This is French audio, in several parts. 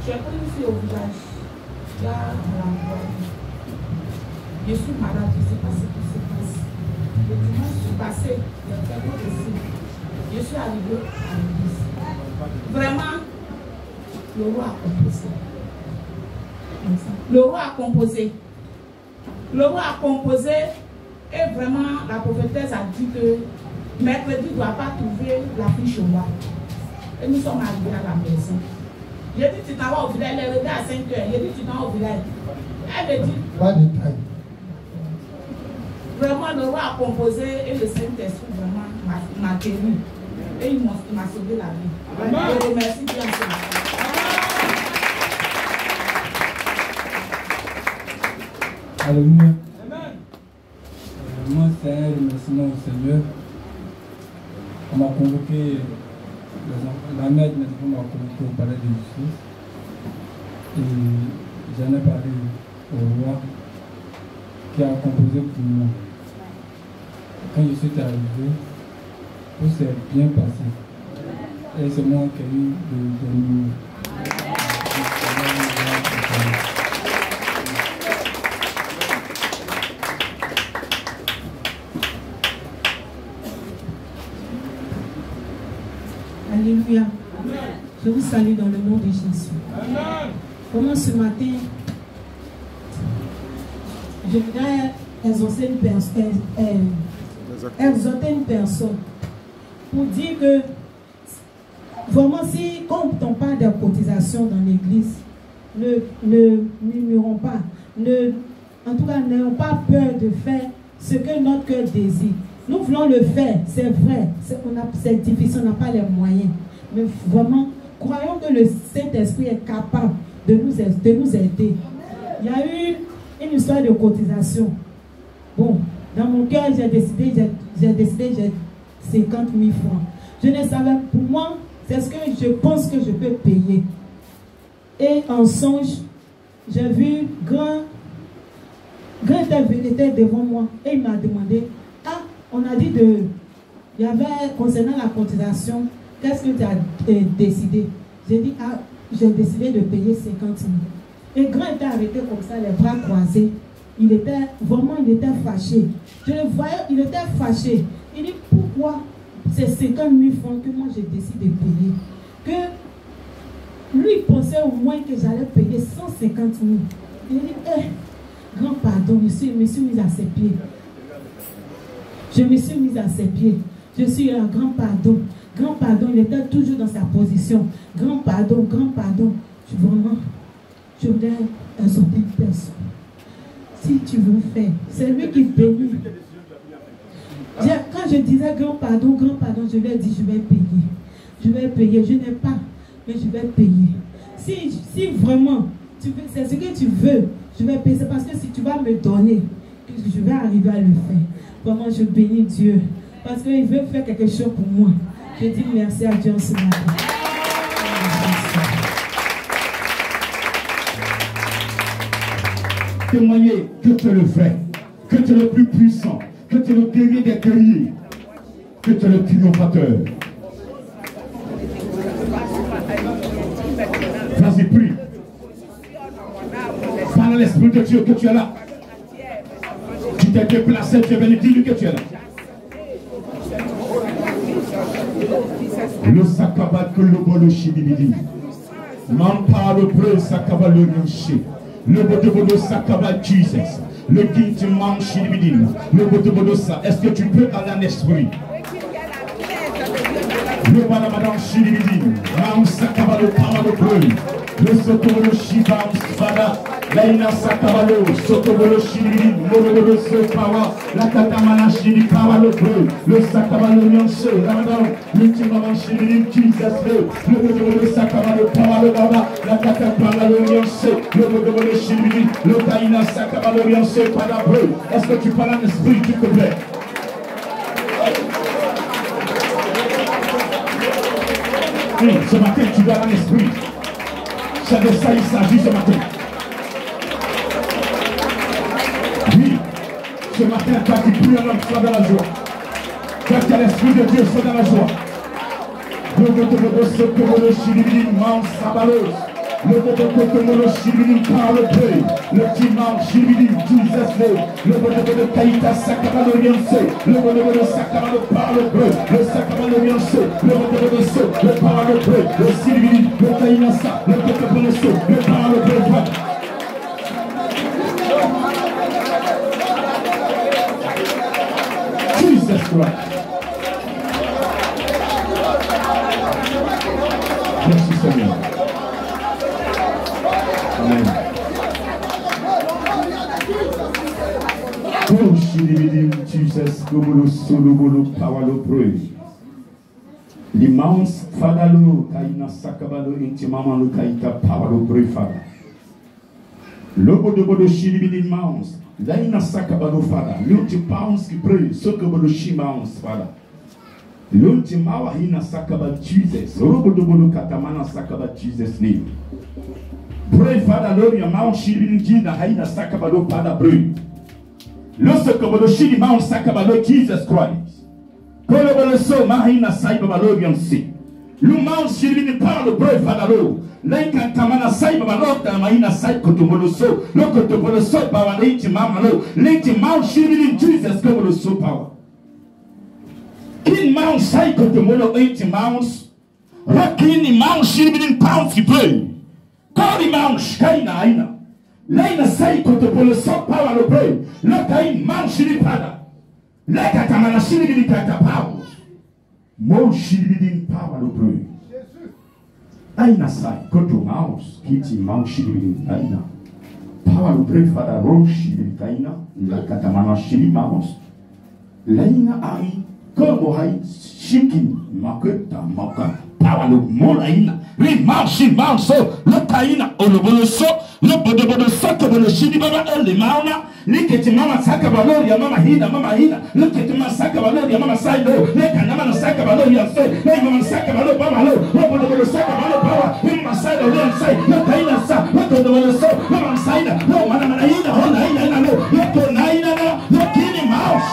J'ai pris une fille au village. Là, on l'a envoyée. Je suis malade, je ne sais pas ce qui se passe. Le dimanche, je suis passée, il y a quelqu'un ici. Je suis arrivée à l'église. Vraiment, le roi a composé. Le roi a composé. Le roi a composé et vraiment la prophétesse a dit que mercredi ne doit pas trouver la fiche au roi. Et nous sommes arrivés à la maison. J'ai dit tu t'en vas au village, elle est arrivée à 5 heures. J'ai dit tu t'en vas au village. Elle me dit pas de détail. Vraiment le roi a composé et le Saint-Esprit vraiment m'a guéri. Et il m'a sauvé la vie. Je remercie bien ça. Alléluia. Moi, c'est un remerciement au Seigneur. On m'a convoqué, la mère de mes enfants m'a convoqué au palais de justice. Et j'en ai parlé au roi qui a composé pour moi. Quand je suis arrivé, tout s'est bien passé. Et c'est moi qui ai eu de nous. Alléluia. Je vous salue dans le nom de Jésus. Comment ce matin, je voudrais exhorter une personne pour dire que vraiment si, quand on parle de cotisation dans l'église, ne murmurons pas, en tout cas n'ayons pas peur de faire ce que notre cœur désire. Nous voulons le faire, c'est vrai, c'est difficile, on n'a pas les moyens. Mais vraiment, croyons que le Saint-Esprit est capable de nous aider. Il y a eu une histoire de cotisation. Bon, dans mon cœur, j'ai décidé, j'ai 50 000 francs. Je ne savais, pour moi, c'est ce que je pense que je peux payer. Et en songe, j'ai vu grand était devant moi et il m'a demandé, on a dit il y avait, concernant la cotisation, qu'est-ce que tu as décidé? J'ai dit, j'ai décidé de payer 50 000. Et grand était arrêté comme ça, les bras croisés. Il était fâché. Je le voyais, il était fâché. Il dit, pourquoi c'est 50 000 francs que moi j'ai décidé de payer? Que lui pensait au moins que j'allais payer 150 000. Il dit, grand pardon, je me suis mise à ses pieds. Je me suis mise à ses pieds. Je suis là, grand pardon. Grand pardon, il était toujours dans sa position. Grand pardon, grand pardon. Je voudrais exhorter une personne. Si tu veux faire, c'est lui qui bénit. Quand je disais grand pardon, je lui ai dit je vais payer. Je vais payer. Je n'ai pas, mais je vais payer. Si vraiment, c'est ce que tu veux, je vais payer. C'est parce que si tu vas me donner, que je vais arriver à le faire. Vraiment, je bénis Dieu. Parce qu'il veut faire quelque chose pour moi. Je dis merci à Dieu en ce matin. Témoigner que tu es le vrai, que tu es le plus puissant, que tu es le guerrier des guerriers, que tu es le triomphateur. Vas-y, prie. Parle à l'Esprit de Dieu que tu es là. Tu t'es déplacé, tu es venu, dis-lui que tu es là. Le sakabat que le bolo shibibidi. Mampa le breu sakaba le rinché. Le botobodo sakaba Jesus. Le guinti man shibibidi. Le botobodo sa. Est-ce que tu peux aller en esprit? Le balamadam shibibidi. Mam sakaba le pama le breu. Le sotobolo shibam spada. Laina sakabalo, sotobolo shibibidi. Morobodo sopawa. La katamana shibi pawa le breu. Le sakabalo nyanse. Ramadan. L'ultimement shibibidi Jesus. Le botobodo sakabalo pawa le baba. La katamana le nyanse. Le botobodo shibibidi. Le kaina sakabalo nyanse pada breu. Est-ce que tu parles en esprit, s'il te plaît? Oui, ce matin, tu vas en esprit. C'est de ça il s'agit ce matin. Oui, ce matin, toi qui pries en homme, sois dans la joie. Toi qui as l'esprit de Dieu, sois dans la joie. Le Bodokotomolo Shibidi par le prix. Le dimanche Shibidi, Jesus name. Le Bodokoto Kaita Sakabalo Yonse. Le Bodokoto Sakabalo par le prix. Le Sakabalo Yonse. Le Bodokoto So. Le par le prix. Le Shibidi. Le Kainasa. Le Bodokoto So. Le par le prix. Jesus Christ. Merci Seigneur. Amen. Oh, Jesus, Gomolo, Solobolo, Pawalo, Pray. L'immense Fadalo, Kaina Sakabalo, Intimamalo, Kaita, Pawalo, Pray, Fada. Lobo de Bodo Shilibidi Mounts, Laina Sakabalo, Fada. L'ultime pounds qui pray, Sokobodo Shimans, Fada. L'ultime Mawahina Sakaba, Jesus, Robo de Bodo Katamana Sakaba, Jesus' name. Pray, Father, Lord, your mount Shilibidi, Haina Sakabalo, Fada, pray. Losokobodo Shili Mount Sakabalo, Jesus Christ. Kolobolo so Mahina Saibabalo, Yansi. Lu Mount Shilibidi, Parlo, pray, Father, Lord. Lenka Tamana Saibabalo, Mahina Saikotomolo so, Lokotobolo so, Power, Lenti Mamalo, Lenti Mount Shilibidi, Jesus, Kobolo so power. King Mount Saikotomolo, 80 mounts. Rockin' Mount Shilibidi, pounds, you pray. Kori Mount Shkaina Aina. Laina Saikotopolo so, power, lo pray. Lokain Mount Shilipada. Leka Tamana Shilibidi, Kata power. Mo Shilibidi, power, lo pray. Aina sai, koto mouse, kiti mouse shibiri aina. Power to pray for the road shibiri kaina, la katamana shili mouse. Laina ai, komo hai, shiki, maketa, maka. Power to molaina, re mouse shili mouse so, lokaina, olobolo so, lobodobodo sakabolo shili baba ele mauna. Look at Mama Sakabalo, your Mama Hina, Mama Hina. Look at Mama Sakabalo, your Mama Saido. Look at Mama Sakabalo, your say. Look at Mama Sakabalo, Bamalo. Look at the Sakabalo power. Mama Saido, don't say. Look at Hina, look at the so. Mama Saida, no, Mama Hina, hold Hina, no. Look at Naina, look in him house.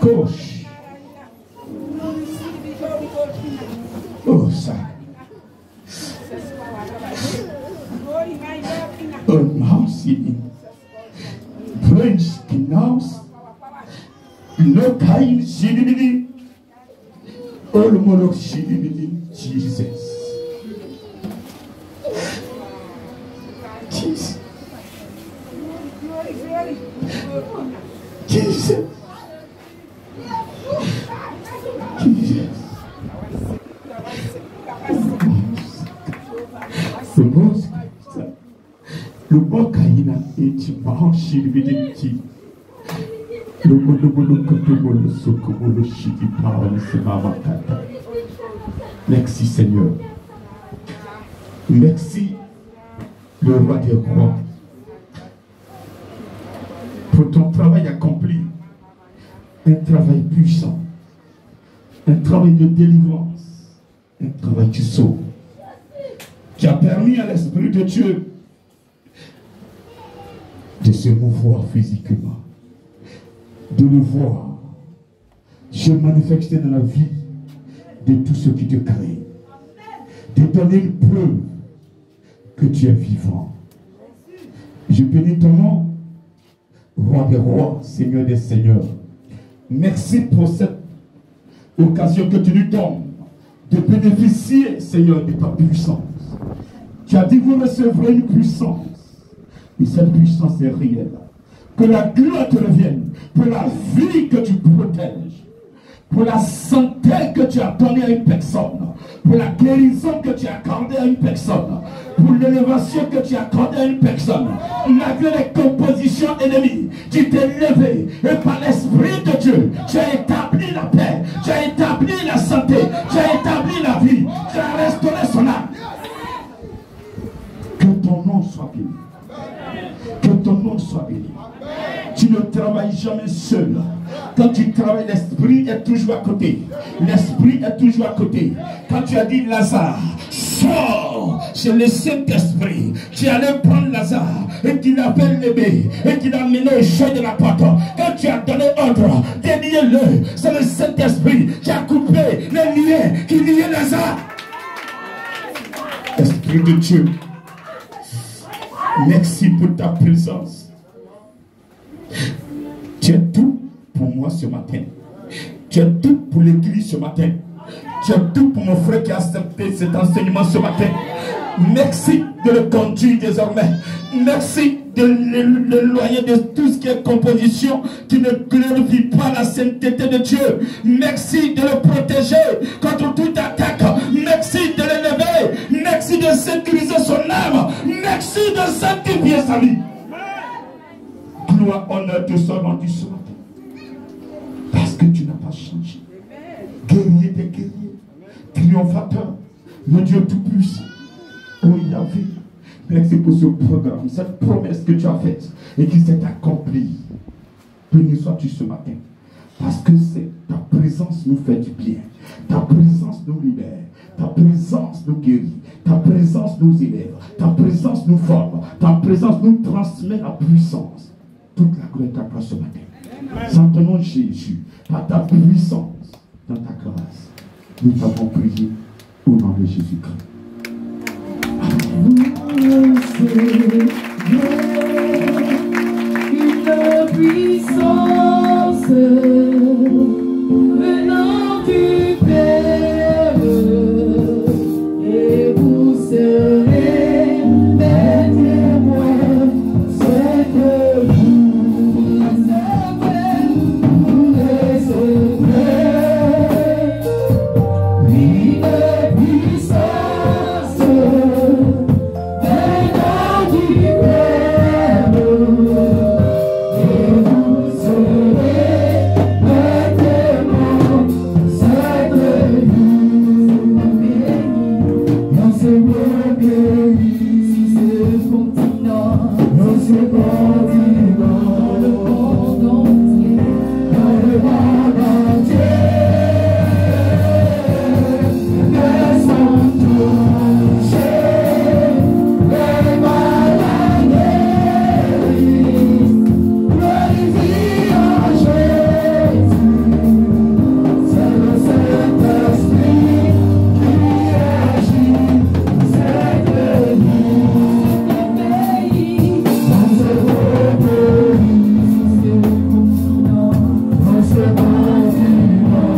Gosh. Oh, sir. Oh, mouse in French mouse, no kind shibidi, all mono shibidi, Jesus. Jesus. Jesus. Jesus. The most le bokaina eti bao shibidi ti le bolo kotobolo sokobolo shibi parole se mama kata. Merci Seigneur. Merci le roi des rois pour ton travail accompli, un travail puissant, un travail de délivrance, un travail qui sauve, qui a permis à l'Esprit de Dieu de se mouvoir physiquement, de le voir se manifester dans la vie de tous ceux qui te créent, de donner une preuve que tu es vivant. Je bénis ton nom, roi des rois, Seigneur des seigneurs. Merci pour cette occasion que tu nous donnes de bénéficier, Seigneur, de ta puissance. Tu as dit que vous recevrez une puissance. Et cette puissance est réelle. Que la gloire te revienne. Pour la vie que tu protèges. Pour la santé que tu as donnée à une personne. Pour la guérison que tu as accordée à une personne. Pour l'élévation que tu as accordée à une personne. Malgré les compositions ennemies, tu t'es levé. Et par l'Esprit de Dieu, tu as établi la paix. Tu as établi la santé. Tu as établi la vie. Tu as restauré son âme. Que ton nom soit béni. Que ton nom soit béni. Tu ne travailles jamais seul. Quand tu travailles, l'Esprit est toujours à côté. L'Esprit est toujours à côté. Quand tu as dit Lazare, sors, c'est le Saint-Esprit. Tu allais prendre Lazare et tu l'appelles bébé et tu l'as amené au chai de la porte. Quand tu as donné ordre, déliez-le. C'est le Saint-Esprit qui a coupé les liens qui liaient Lazare. Esprit de Dieu, merci pour ta présence. Tu es tout pour moi ce matin. Tu es tout pour l'église ce matin. Tu es tout pour mon frère qui a accepté cet enseignement ce matin. Merci de le conduire désormais. Merci de l'éloigner de tout ce qui est composition qui ne glorifie pas la sainteté de Dieu. Merci de le protéger contre toute attaque. Merci de l'élever. Merci de sécuriser son âme. Merci de sanctifier sa vie. Gloire, honneur te soit rendu ce matin. Parce que tu n'as pas changé. Guerrier des guerriers, triomphateur, le Dieu tout-puissant. Oh Yahvé, merci pour ce programme, cette promesse que tu as faite et qui s'est accomplie. Béni sois-tu ce matin. Parce que c'est ta présence nous fait du bien. Ta présence nous libère. Ta présence nous guérit. Ta présence nous élève. Ta présence nous forme. Ta présence nous transmet la puissance. Toute la gloire est à toi ce matin. Sans ton nom Jésus, par ta puissance, dans ta grâce, nous t'avons prié au nom de Jésus-Christ. Une puissance venant du Père, et vous serez mes témoins, c'est que vous recevrez une puissance venant du Père, et vous serez mes témoins, c'est que vous bénis dans ce monde béni, ce continent, dans ce continent, dans le monde entier, dans le monde entier. Laissons toucher les malades guéris, glorifions Jésus. C'est le Saint-Esprit qui agit, c'est que nous pays, dans ce beau pays, ce continent, dans ce continent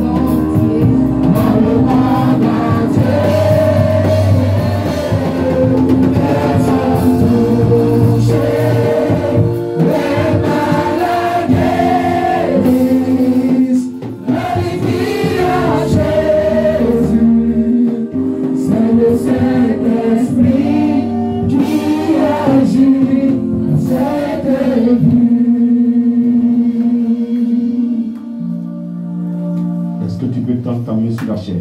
entier, dans le monde entier. Laissons toucher les malades guéris, glorifions Jésus. C'est le Saint-Esprit qui agit, c'est que Est-ce que tu peux tendre ta main sur la chair?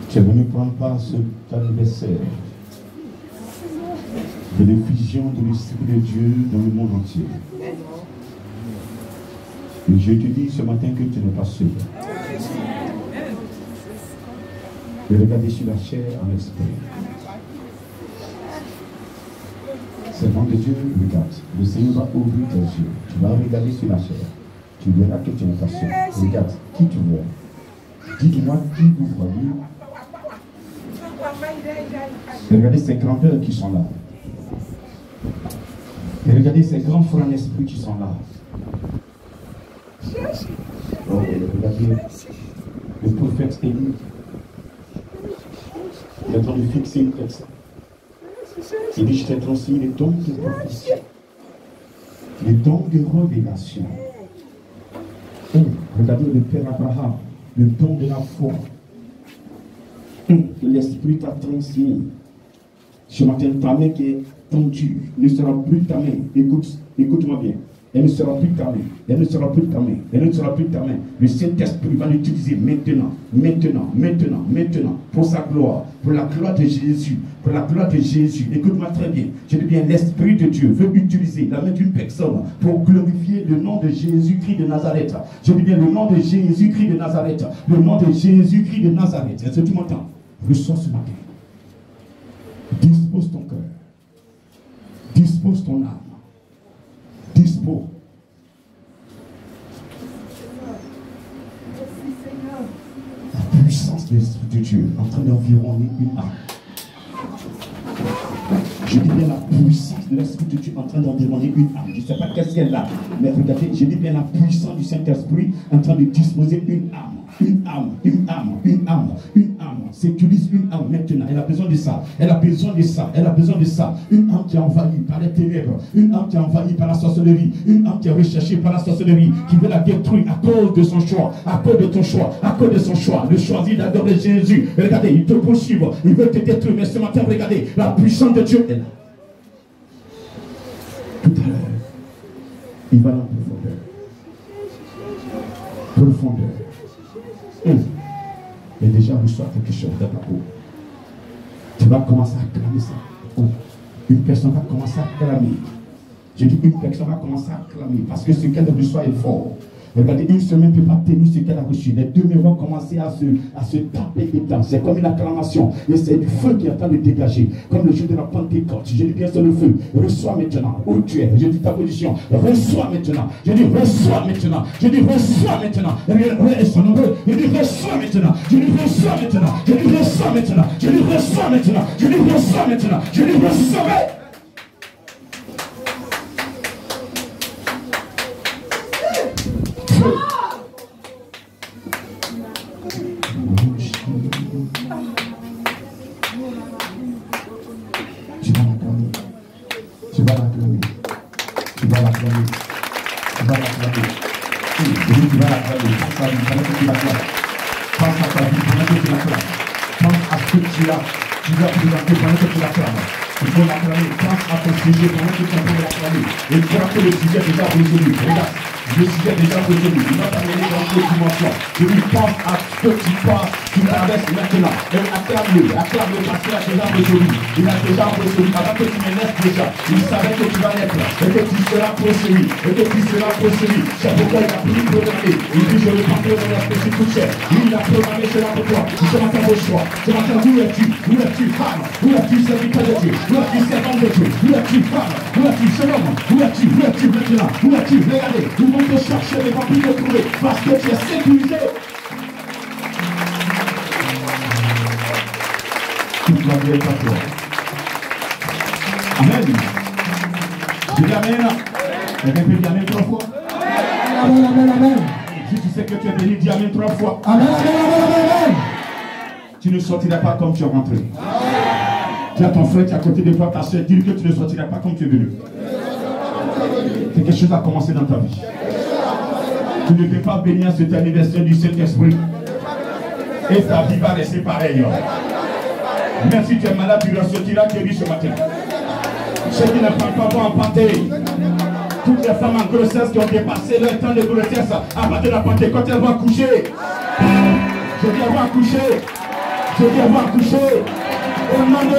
Tu es venu prendre part à cet anniversaire de l'effusion de l'Esprit de Dieu dans le monde entier. Et je te dis ce matin que tu n'es pas seul. Et regardez sur la chair en esprit. Servant de Dieu, regarde. Le Seigneur va ouvrir tes yeux. Tu vas regarder sur la chair. Tu verras que tu n'es pas seul. Regarde qui tu vois. Dites-moi qui vous voyez. Et regardez ces grandeurs qui sont là. Et regardez ces grands frères en esprit qui sont là. Oh, regardez le prophète Élie. Il est en train de fixer une tête. Il dit, je t'ai transmis les dons de prophétie, les dons de révélation. Oh, regardez le Père Abraham, le don de la foi. Que l'Esprit t'a transmis. Ce matin, ta main qui est tendue ne sera plus ta main. Écoute-moi bien. Elle ne sera plus ta main. Elle ne sera plus ta main. Elle ne sera plus ta main. Le Saint-Esprit va l'utiliser maintenant, pour sa gloire, pour la gloire de Jésus, pour la gloire de Jésus. Écoute-moi très bien. Je dis bien, l'Esprit de Dieu veut utiliser la main d'une personne pour glorifier le nom de Jésus-Christ de Nazareth. Je dis bien le nom de Jésus-Christ de Nazareth. Le nom de Jésus-Christ de Nazareth. Est-ce que tu m'entends? Reçois ce matin. Dispose ton cœur. Dispose ton âme. Dispose. La puissance de l'Esprit de Dieu en train d'environner une âme. Je dis bien la puissance de l'Esprit de Dieu en train d'environner une âme. Je ne sais pas qu'est-ce qu'elle a, mais regardez, je dis bien la puissance du Saint-Esprit en train de disposer une âme. Une âme, une âme, une âme, une âme. Sécurise une âme maintenant. Elle a besoin de ça. Elle a besoin de ça. Elle a besoin de ça. Une âme qui est envahie par les ténèbres. Une âme qui est envahie par la sorcellerie. Une âme qui est recherchée par la sorcellerie. Qui veut la détruire à cause de son choix. À cause de ton choix. À cause de son choix. Le choisir d'adorer Jésus. Regardez, il te poursuivent. Il veut te détruire. Mais ce matin, regardez, la puissance de Dieu est là. Tout à l'heure, il va dans la profondeur. Profondeur. Et déjà, reçois quelque chose dans ta peau. Tu vas commencer à clamer ça. Une personne va commencer à clamer. Je dis une personne va commencer à clamer parce que ce qu'elle reçoit est fort. Regardez, une semaine ne peut pas tenir ce qu'elle a reçu. Les deux vont commencer à se taper dedans. C'est comme une acclamation. Et c'est du feu qui est en train de dégager. Comme le jour de la Pentecôte. Je dis bien c'est le feu. Reçois maintenant. Où tu es. Je dis ta position. Reçois maintenant. Je dis reçois maintenant. Je dis reçois maintenant. Je dis reçois maintenant. Je dis reçois maintenant. Je dis reçois maintenant. Je dis reçois maintenant. Je dis reçois maintenant. Je dis reçois. Tu dois présenter pendant que tu l'acclames. Il faut l'acclamer. Pense à ton sujet pendant que tu es en train de l'acclamer. Et tu vois que le sujet est déjà résolu. Regarde, le sujet est déjà résolu. Il va t'amener dans une autre dimension. Je lui pense à ce que tu passes, tu traverses maintenant. Et acclame-le parce qu'il a déjà résolu. Il a déjà résolu. Avant que tu me naisses déjà, il savait que tu vas naître. Et que tu seras poursuivi. Et que tu seras poursuivi. C'est pourquoi il a pu programmer. Il dit je vais pas programmer parce que tu touches. Lui, il a programmé cela pour toi. Ce matin, au choix. Ce matin, où es-tu? Où es-tu, femme? Où es-tu, serviteur de Dieu? Où es-tu, servant de Dieu? Où es-tu, femme? Où es-tu, jeune homme? Où es-tu? Où es-tu maintenant? Où es-tu? Regardez, ils vont te chercher, mais pas plus te trouver. Parce que tu es sécurisé. Toute la vie est à toi. Amen. Je dis amen. Quelqu'un peut dire amen 3 fois? Amen, amen, amen. Si tu sais que tu es béni, dis amen 3 fois. Amen, amen, amen, amen. Tu ne sortiras pas comme tu es rentré. Tu as ton frère qui est à côté de toi, ta soeur, dis-lui que tu ne sortiras pas comme tu es venu. Quelque chose a commencé dans ta vie. Tu ne peux pas bénir cet anniversaire du Saint-Esprit. Et ta vie va rester pareille. Même si tu es malade, tu ressortiras guéri ce matin. Ceux qui ne prennent pas vont empanter. Toutes les femmes en grossesse qui ont dépassé leur temps de grossesse, à partir de la Pentecôte, elles vont accoucher. Je dis elles vont accoucher. Je dis elles vont accoucher. Au nom de.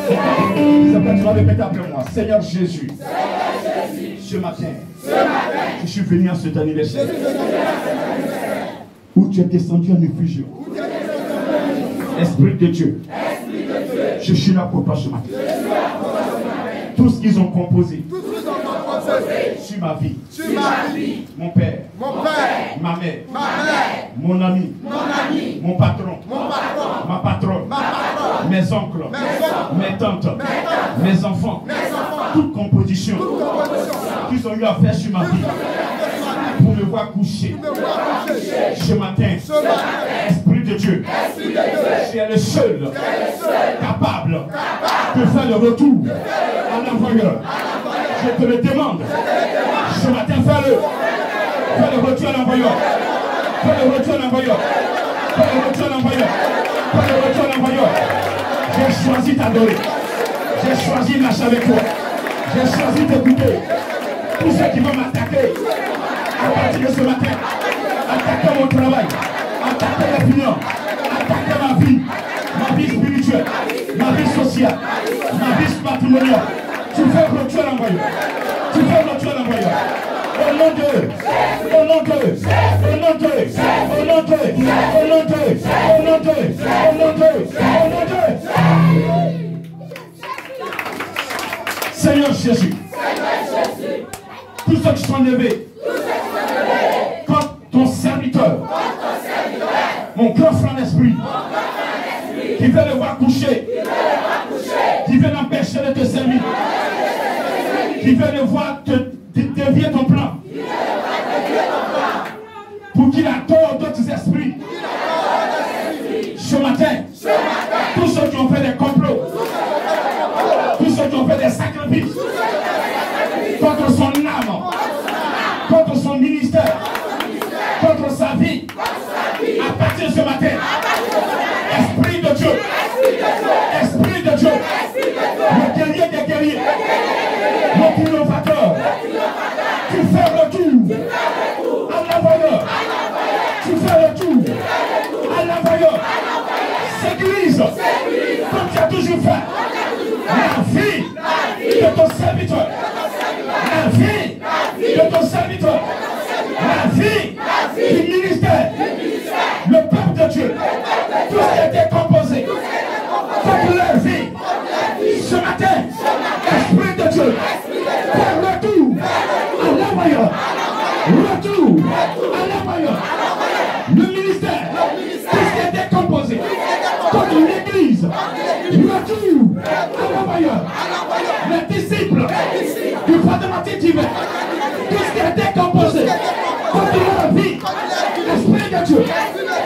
C'est pourquoi tu vas répéter après moi. Seigneur Jésus. Ce matin, je suis venu à cet anniversaire où tu es descendu en effusion. Esprit de Dieu, je suis là pour toi ce matin. Tout ce qu'ils ont composé sur ma vie, mon père, ma mère, mon ami, mon patron, ma patronne, mes oncles, mes tantes, mes enfants, toute composition qu'ils ont eu à faire sur ma vie pour me voir coucher ce matin. Esprit de Dieu, tu es le seul capable de faire le retour à l'envoyeur. Je te le demande ce matin, fais-le. Fais le retour à l'envoyeur. Fais le retour à l'envoyeur. Fais le retour à l'envoyeur. Fais le retour à l'envoyeur. J'ai choisi t'adorer. J'ai choisi de marcher avec toi. J'ai choisi d'écouter. Tous ceux qui vont m'attaquer à partir de ce matin, attaquer mon travail, attaquer les finances, attaquer ma vie spirituelle, ma vie sociale, ma vie patrimoniale. Tu fais retour à l'envoyeur. Tu fais retour à l'envoyeur. Au nom de, au nom de, au nom de, au nom de, au nom de, au nom de, au nom de, au nom de. Seigneur Jésus, tous ceux qui sont levés contre Mon grand frère d'esprit. Qui veut le voir coucher. Qui veut l'empêcher de te servir. Qui veut le voir te dévier ton plan. Pour qu'il accorde d'autres esprits. Ce matin, tous ceux qui ont fait des complots, tous ceux qui ont fait des sacrifices contre son âme, contre son ministère, contre sa vie, à partir de ce matin, Esprit de Dieu, Esprit de Dieu, le guerrier des guerriers, le triomphateur, tu fais le tour à l'envoyeur, tu fais le tour à l'envoyeur, s'église, comme tu as toujours fait, la vie de ton serviteur, la vie de ton serviteur, la vie du ministère, le peuple de Dieu, tout ce qui a été composé contre leur vie. Ce matin, Esprit de Dieu, faire retour à l'envoyeur, retour à l'envoyeur, le ministère, tout ce qui a été composé contre l'église, retour à l'envoyeur, les disciples du fondamental divin, tout ce qui a été composé contre leur vie, Esprit de Dieu,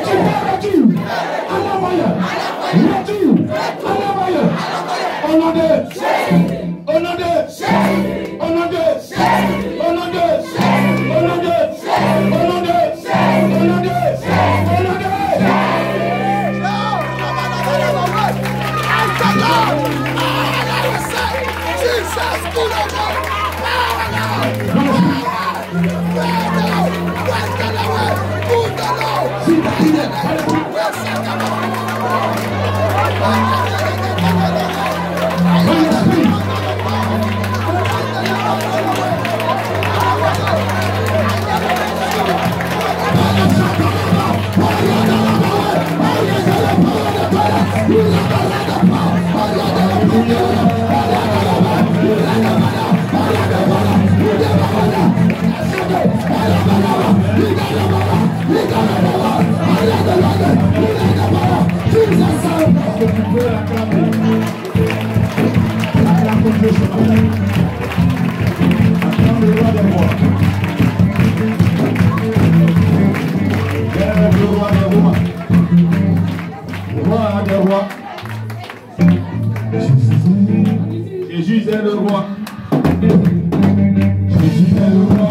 tu fais retour à l'envoyeur, retour à l'envoyeur, au nom de, au nom de, au nom de, au nom de, au nom de, au nom de, au nom de, au nom de. Jésus est le roi. Jésus est le roi.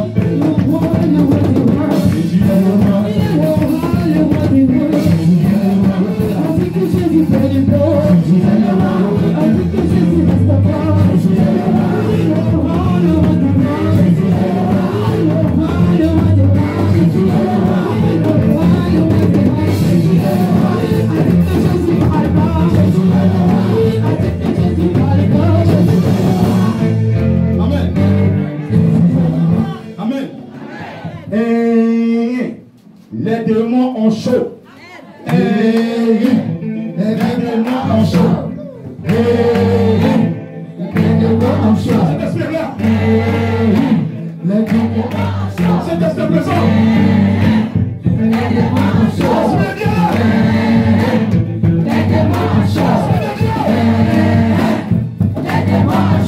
Jésus est le roi. Les démons ont chaud. Les démons ont chaud. Les démons ont chaud. Cet esprit-là. Les démons ont chaud. Cet esprit présent. Les démons ont chaud. Les démons ont chaud. Les démons ont chaud. Les démons ont chaud.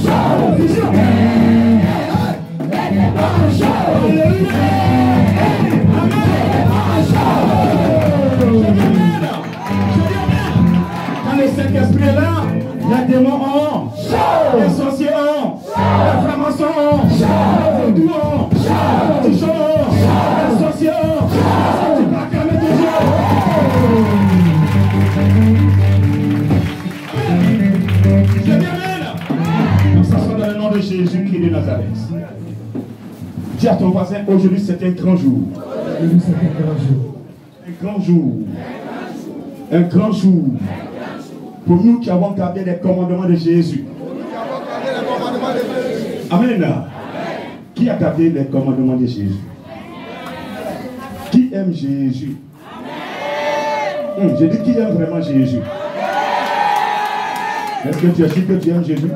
Cet esprit-là, les démons ont, les sorciers ont, les francs-maçons ont, les vaudous ont, les tichons ont, les sorciers ont, tu peux acclamer toujours. C'est bien là. Comme ça soit dans le nom de Jésus-Christ de Nazareth. Dis à ton voisin, aujourd'hui c'est un grand jour. Aujourd'hui c'est un grand jour. Un grand jour. Un grand jour. Pour nous qui avons gardé les commandements de Jésus. Amen. Qui a gardé les commandements de Jésus? Qui aime Jésus? Je dis qui aime vraiment Jésus? Est-ce que tu es sûr que tu aimes Jésus?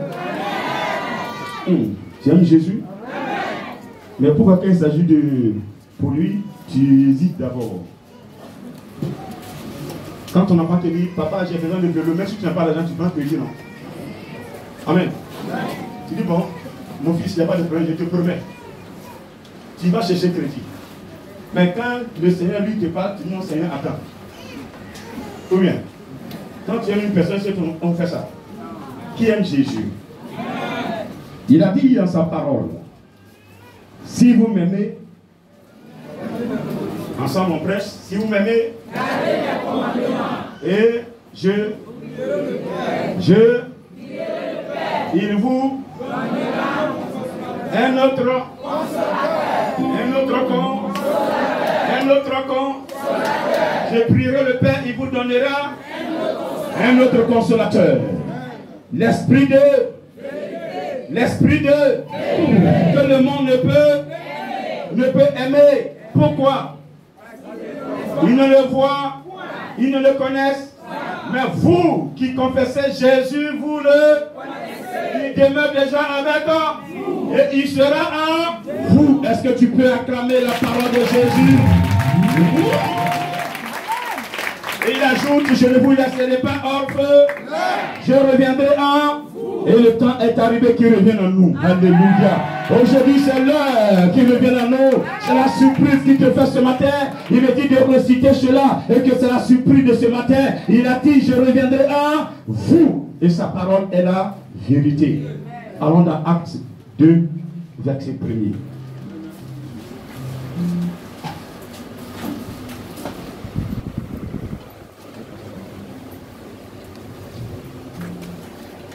Tu aimes Jésus? Mais pourquoi quand il s'agit de... Pour lui, tu hésites d'abord. Quand ton enfant te dit, papa, j'ai besoin de vélo, même si tu n'as pas l'argent, tu peux payer, non? Amen. Tu dis, bon, mon fils, il n'y a pas de problème, je te promets. Tu vas chercher crédit. Mais quand le Seigneur lui te parle, tu dis, non, Seigneur, attends. Ou bien, quand tu aimes une personne, on fait ça. Qui aime Jésus? Il a dit dans sa parole, si vous m'aimez, ensemble on prêche, si vous m'aimez, et il vous un autre je prierai le Père, il vous donnera un autre consolateur, l'esprit de que le monde ne peut aimer. Pourquoi? Ils ne le voient, ils ne le connaissent, mais vous qui confessez Jésus, vous le connaissez. Il demeure déjà avec vous et il sera en vous. Est-ce que tu peux acclamer la parole de Jésus? Et il ajoute, je ne vous laisserai pas orphelins, je reviendrai en vous. Et le temps est arrivé qu'il revienne en nous. Alléluia. Aujourd'hui, c'est l'heure qu'il revienne en nous. C'est la surprise qu'il te fait ce matin. Il me dit de reciter cela et que c'est la surprise de ce matin. Il a dit, je reviendrai en vous. Et sa parole est la vérité. Allons dans Actes 2, verset 1er.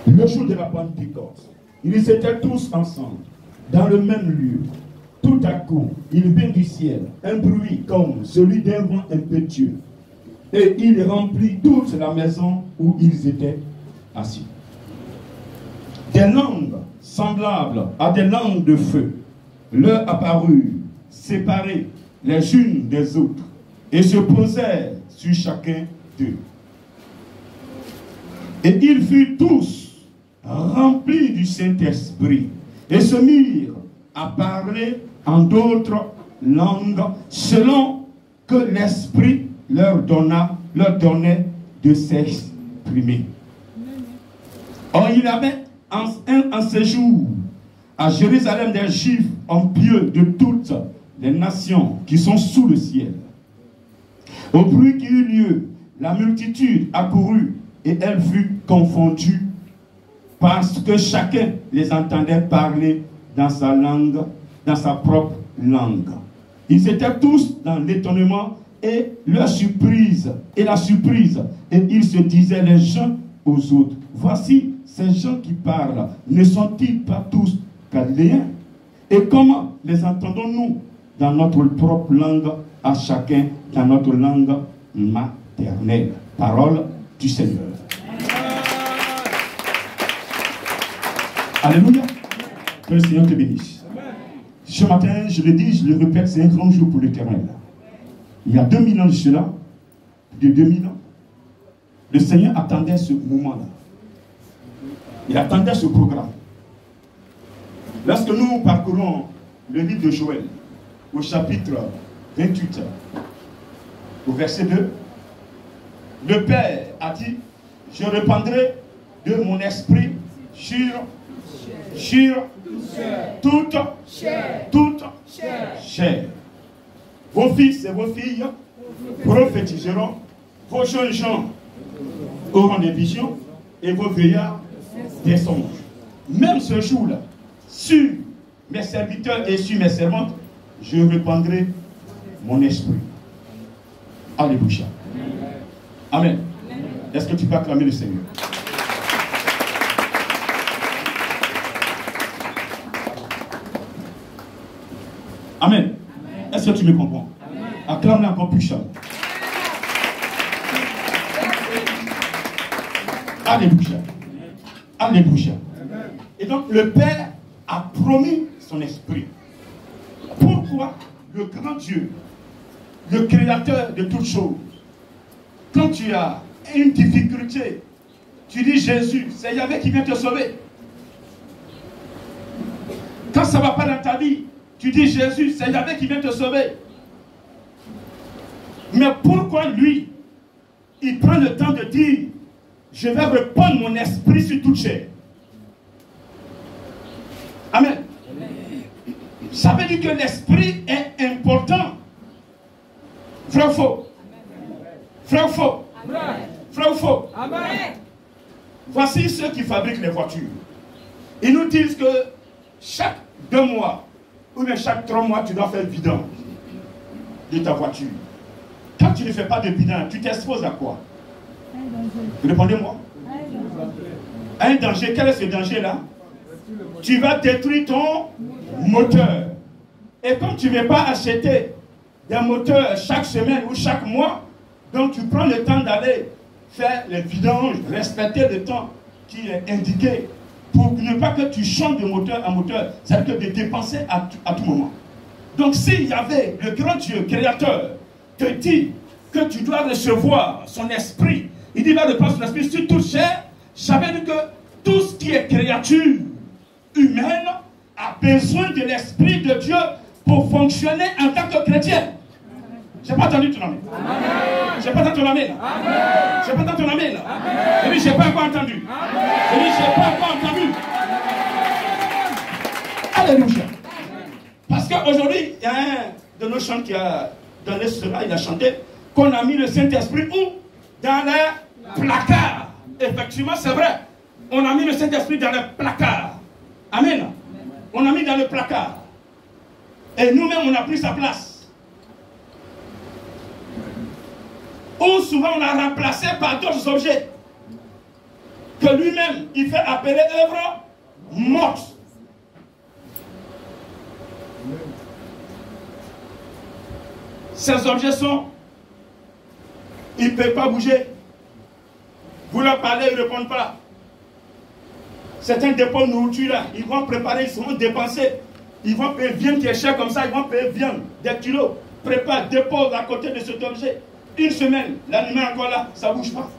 Le jour de la Pentecôte, ils étaient tous ensemble, dans le même lieu. Tout à coup, il vint du ciel un bruit comme celui d'un vent impétueux. Et il remplit toute la maison où ils étaient assis. Des langues semblables à des langues de feu leur apparurent, séparées les unes des autres, et se posèrent sur chacun d'eux. Et ils furent tous remplis du Saint-Esprit et se mirent à parler en d'autres langues selon que l'Esprit leur donnait de s'exprimer. Or, il y avait un séjour à Jérusalem des Juifs en pieux de toutes les nations qui sont sous le ciel. Au bruit qui eut lieu, la multitude accourut et elle fut confondue parce que chacun les entendait parler dans sa langue, dans sa propre langue. Ils étaient tous dans l'étonnement et leur surprise, et ils se disaient les uns aux autres, voici ces gens qui parlent, ne sont-ils pas tous galiléens? Et comment les entendons-nous dans notre propre langue, à chacun dans notre langue maternelle? Parole du Seigneur. Alléluia. Que le Seigneur te bénisse. Ce matin, je le dis, je le répète, c'est un grand jour pour l'Éternel. Il y a 2000 ans de cela, plus de 2000 ans, le Seigneur attendait ce moment-là. Il attendait ce programme. Lorsque nous parcourons le livre de Joël, au chapitre 28, au verset 2, le Père a dit, je répandrai de mon esprit sur toute chair. Vos fils et vos filles prophétiseront, vos jeunes gens auront des visions et vos vieillards des songes. Même ce jour-là, sur mes serviteurs et sur mes servantes, je répandrai mon esprit. Alléluia. Amen. Est-ce que tu peux acclamer le Seigneur? Amen. Est-ce que tu me comprends? Acclame-le encore plus cher. Alléluia. Alléluia. Et donc le Père a promis son esprit. Pourquoi le grand Dieu, le créateur de toutes choses, quand tu as une difficulté, tu dis Jésus, c'est Yahvé qui vient te sauver. Quand ça ne va pas dans ta vie, tu dis Jésus, c'est Yahvé qui vient te sauver. Mais pourquoi lui, il prend le temps de dire, je vais répandre mon esprit sur toute chair. Amen. Ça veut dire que l'esprit est important. Vrai ou faux? Vrai ou faux? Vrai ou faux? Voici ceux qui fabriquent les voitures. Ils nous disent que chaque 2 mois, ou bien chaque 3 mois, tu dois faire le vidange de ta voiture. Quand tu ne fais pas de vidange, tu t'exposes à quoi? Répondez-moi. Un danger. Quel est ce danger-là? Tu vas détruire ton moteur. Et comme tu ne veux pas acheter des moteurs chaque semaine ou chaque mois, donc tu prends le temps d'aller faire les vidanges, respecter le temps qui est indiqué pour ne pas que tu changes de moteur à moteur, c'est-à-dire de dépenser à tout moment. Donc s'il y avait le grand Dieu créateur te dit que tu dois recevoir son esprit, il dit va reprendre son esprit sur toute chair, ça veut dire que tout ce qui est créature humaine a besoin de l'esprit de Dieu pour fonctionner en tant que chrétien. Je n'ai pas entendu ton amen. Je n'ai pas entendu ton amen. Je n'ai pas entendu ton amen. Je dis, je n'ai pas encore entendu. Je dis, je n'ai pas encore entendu. Alléluia. Parce qu'aujourd'hui, il y a un de nos chants qui a donné cela, il a chanté qu'on a mis le Saint-Esprit où? Dans les placards. Effectivement, c'est vrai. On a mis le Saint-Esprit dans les placards. Amen. On a mis dans le placard. Et nous-mêmes, on a pris sa place. Ou souvent, on l'a remplacé par d'autres objets que lui-même, il fait appeler œuvre morte. Ces objets sont, ils ne peuvent pas bouger. Vous leur parlez, ils ne répondent pas. C'est un dépôt de nourriture là. Ils vont préparer, ils vont dépenser. Ils vont payer viande qui est chère comme ça, ils vont payer viande, des kilos. Prépare, dépose à côté de cet objet. Une semaine, l'animal encore là, ça ne bouge pas.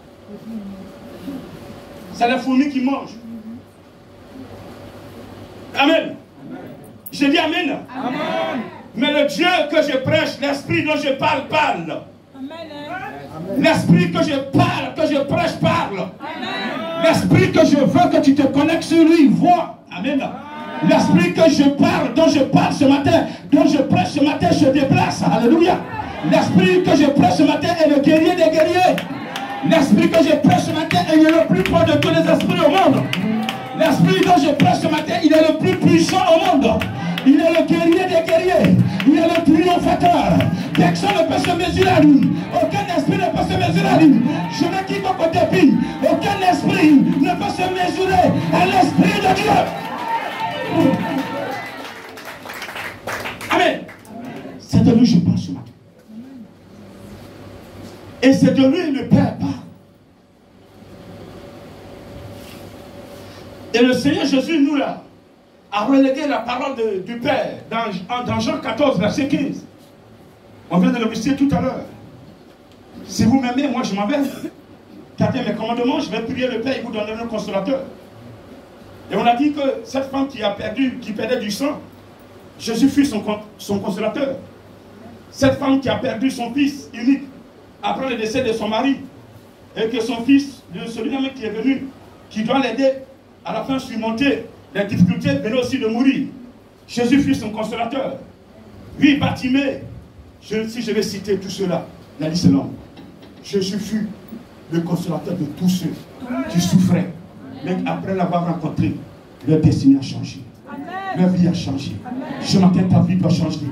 C'est la fourmi qui mange. Amen. Je dis amen. Amen. Mais le Dieu que je prêche, l'esprit dont je parle. L'esprit que je parle, que je prêche, parle. L'esprit que je veux que tu te connectes sur lui, voit. Amen. L'esprit que je parle, dont je parle ce matin, dont je prêche ce matin, se déplace. Alléluia. L'esprit que je prêche ce matin est le guerrier des guerriers. L'esprit que je prêche ce matin est le plus fort de tous les esprits au monde. L'esprit dont je prêche ce matin, il est le plus puissant au monde. Il est le guerrier des guerriers. Il est le triomphateur. Personne ne peut se mesurer à lui. Aucun esprit ne peut se mesurer à lui. Je ne quitte au côté pire. Aucun esprit ne peut se mesurer à l'esprit de Dieu. Amen. C'est de lui que je parle ce matin. Et c'est de lui le Père parle. Et le Seigneur Jésus nous là a relégué la parole du Père dans Jean 14, verset 15. On vient de le réciter tout à l'heure. Si vous m'aimez, moi je m'en vais. Gardez mes commandements, je vais prier le Père et vous donner un consolateur. Et on a dit que cette femme qui perdait du sang, Jésus fut son consolateur. Cette femme qui a perdu son fils unique après le décès de son mari, et que son fils, celui-là qui est venu, qui doit l'aider, à la fin surmonter les difficultés, venait aussi de mourir. Jésus fut son consolateur. Oui, Bartimée, si je vais citer tout cela, la liste est longue. Jésus fut le consolateur de tous ceux qui souffraient. Mais après l'avoir rencontré, leur destinée a changé. Leur vie a changé. Ce matin, ta vie doit changer.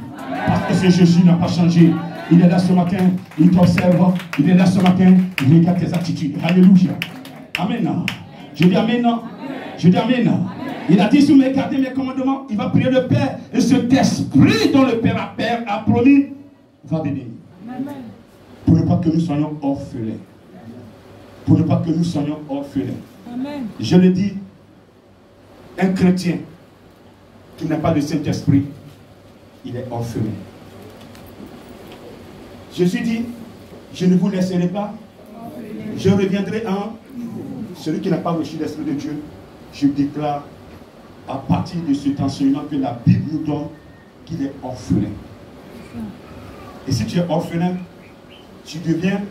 Parce que ce Jésus n'a pas changé. Il est là ce matin, il t'observe. Il est là ce matin, il regarde tes attitudes. Alléluia. Amen. Je dis amen. Je dis amen. Il a dit, si vous me gardez mes commandements, il va prier le Père. Et cet esprit dont le Père a promis va venir. Pour ne pas que nous soyons orphelins. Pour ne pas que nous soyons orphelins. Je le dis, un chrétien qui n'a pas de Saint-Esprit, il est orphelin. Jésus dit, je ne vous laisserai pas, je reviendrai en celui qui n'a pas reçu l'Esprit de Dieu. Je déclare à partir de cet enseignement que la Bible nous donne qu'il est orphelin. Et si tu es orphelin, tu deviens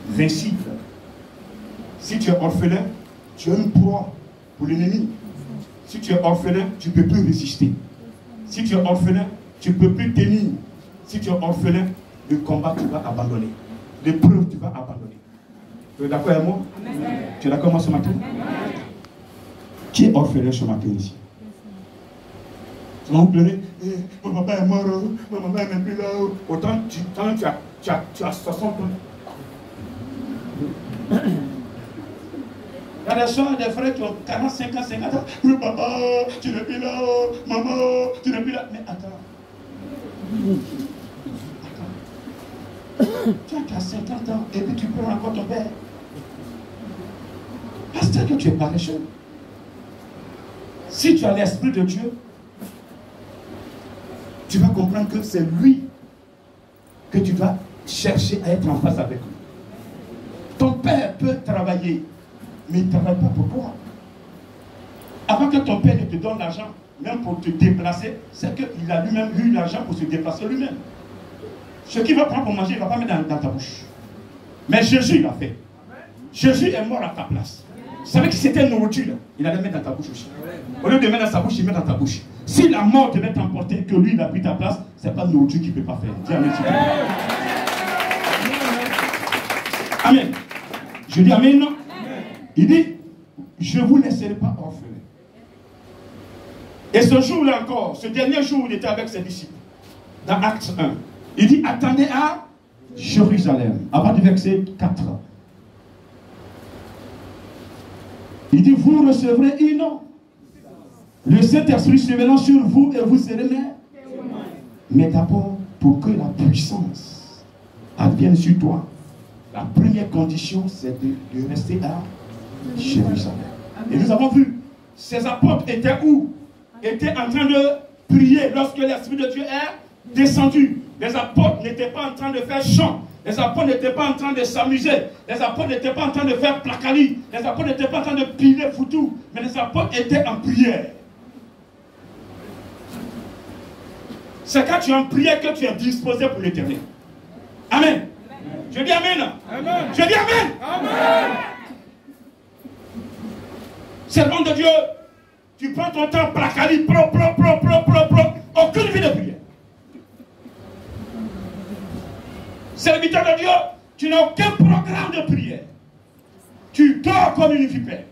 invincible. Si tu es orphelin, tu es une proie pour l'ennemi. Si tu es orphelin, tu ne peux plus résister. Si tu es orphelin, tu ne peux plus tenir. Si tu es orphelin, le combat, tu vas abandonner. L'épreuve, tu vas abandonner. Tu es d'accord avec moi? Amen. Tu es d'accord avec moi ce matin? Amen. Qui est orphelin ce matin ici? Tu vas me pleurer. Mon papa est mort, ma maman n'est plus là. Autant tu as 60 ans. Il y a des soeurs et des frères qui ont 45 ans, 50 ans. Oui, papa, tu n'es plus là. Maman, tu n'es plus là. Mais attends. Tu as 50 ans et puis tu pleures encore ton père. Parce que tu es paresseux. Si tu as l'Esprit de Dieu, tu vas comprendre que c'est lui que tu vas chercher à être en face avec lui. Ton père peut travailler, mais il ne travaille pas pour toi. Avant que ton père ne te donne l'argent, même pour te déplacer, c'est qu'il a lui-même eu l'argent pour se déplacer lui-même. Ce qu'il va prendre pour manger, il ne va pas mettre dans ta bouche. Mais Jésus l'a fait. Jésus est mort à ta place. Vous savez que c'était une nourriture, il allait mettre dans ta bouche aussi. Au lieu de mettre dans sa bouche, il met dans ta bouche. Si la mort devait t'emporter, que lui il a pris ta place, ce n'est pas une nourriture qu'il ne peut pas faire. Dis amen. Amen. Je dis amen. Non? Il dit, je ne vous laisserai pas orphelin. Et ce jour-là encore, ce dernier jour où il était avec ses disciples, dans Acte 1, il dit, attendez à Jérusalem, à partir du verset 4. Il dit, vous recevrez une. Le Saint-Esprit se venant sur vous et vous serez mes. Mais d'abord, pour que la puissance advienne sur toi, la première condition, c'est de rester à Jérusalem. Et nous avons vu, ces apôtres étaient où? Étaient en train de prier lorsque l'Esprit de Dieu est descendu. Les apôtres n'étaient pas en train de faire chant. Les apôtres n'étaient pas en train de s'amuser. Les apôtres n'étaient pas en train de faire placali. Les apôtres n'étaient pas en train de piler foutou. Mais les apôtres étaient en prière. C'est quand tu es en prière que tu es disposé pour l'éternel. Amen. Je dis amen. Amen. Je dis amen. Amen. C'est le nom de Dieu. Tu prends ton temps, placali, aucune vie de prière. Serviteur de Dieu, tu n'as aucun programme de prière. Tu dors comme une vipère.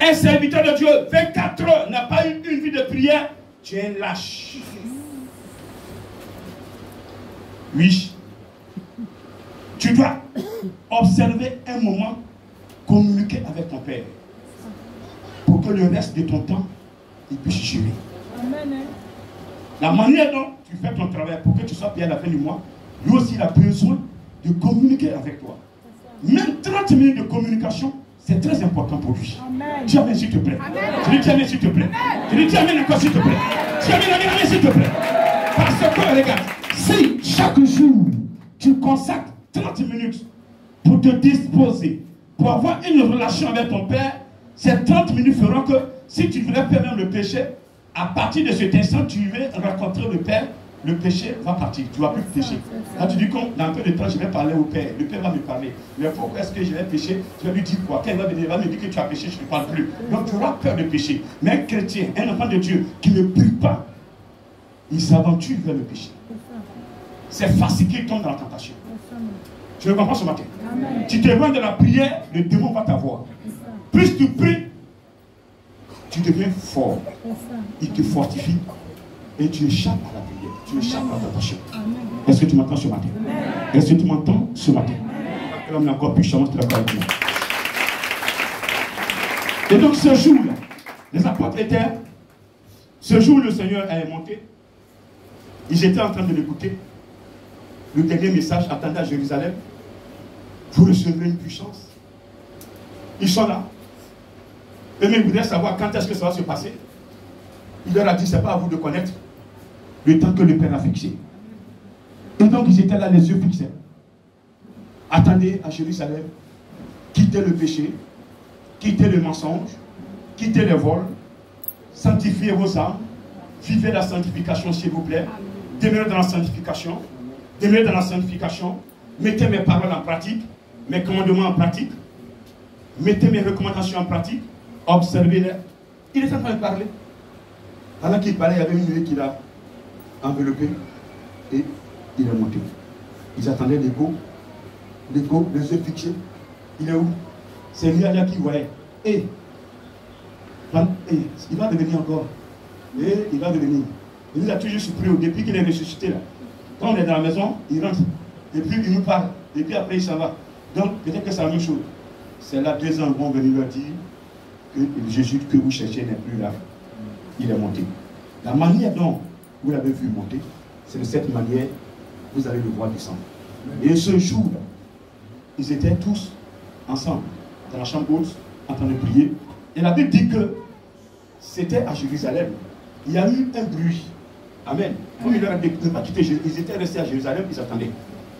Un serviteur de Dieu, 24 heures, n'a pas eu une vie de prière, tu es un lâche. Oui. Tu dois observer un moment, communiquer avec ton Père, pour que le reste de ton temps, il puisse gérer. Amen. La manière dont tu fais ton travail pour que tu sois payé à la fin du mois, lui aussi il a besoin de communiquer avec toi. Même 30 minutes de communication, c'est très important pour lui. Dis amen s'il te plaît. Je dis amen s'il te plaît. Je dis amen encore s'il te plaît. Dis amen s'il te plaît. Parce que regarde, si chaque jour tu consacres 30 minutes pour te disposer, pour avoir une relation avec ton Père, ces 30 minutes feront que si tu voulais faire même le péché, à partir de cet instant, tu veux rencontrer le Père, le péché va partir. Tu ne vas plus pécher. Là, tu dis que dans un peu de temps, je vais parler au Père. Le Père va me parler. Mais pourquoi est-ce que je vais pécher? Je vais lui dire quoi? Quand il va venir, il va me dire que tu as péché, je ne parle plus. Donc, tu auras peur de pécher. Mais un chrétien, un enfant de Dieu qui ne prie pas, il s'aventure vers le péché. C'est facile qu'il tombe dans la tentation. Tu le comprends ce matin? Amen. Tu te rends de la prière, le démon va t'avoir. Plus tu pries, tu deviens fort. Il te fortifie et tu échappes à la prière. Tu échappes à la tentation. Est-ce que tu m'entends ce matin? Est-ce que tu m'entends ce matin? L'homme est encore plus charmant que la parole. Et donc ce jour-là, les apôtres étaient, ce jour où le Seigneur est monté, ils étaient en train de l'écouter. Le dernier message, attendez à Jérusalem, vous recevrez une puissance. Ils sont là. Eux, mais ils voudraient savoir quand est-ce que ça va se passer. Il leur a dit, ce n'est pas à vous de connaître le temps que le Père a fixé. Et donc, ils étaient là, les yeux fixés. Attendez à Jérusalem, quittez le péché, quittez le mensonge, quittez les vols, sanctifiez vos âmes, vivez la sanctification, s'il vous plaît, demeurez dans la sanctification, demeurez dans la sanctification, mettez mes paroles en pratique, mes commandements en pratique, mettez mes recommandations en pratique, observez-les. Il est en train de parler. Pendant qu'il parlait, il y avait une nuée qui l'a enveloppé et il est monté. Ils attendaient l'écho, les yeux fixés. Il est où? C'est lui là qui voyait. Et il va devenir encore. Et il va devenir. Il nous a toujours surpris depuis qu'il est ressuscité là. Quand on est dans la maison, il rentre. Et puis il nous parle. Et puis après il s'en va. Donc peut-être que c'est la même chose. C'est là 2 ans vont venir leur dire que Jésus que vous cherchez n'est plus là. Il est monté. La manière dont vous l'avez vu monter, c'est de cette manière que vous allez le voir descendre. Et ce jour-là, ils étaient tous ensemble dans la chambre haute en train de prier. Et la Bible dit que c'était à Jérusalem. Il y a eu un bruit. Amen. Comme il leur a dit de ne pas quitter Jérusalem, ils étaient restés à Jérusalem, ils attendaient.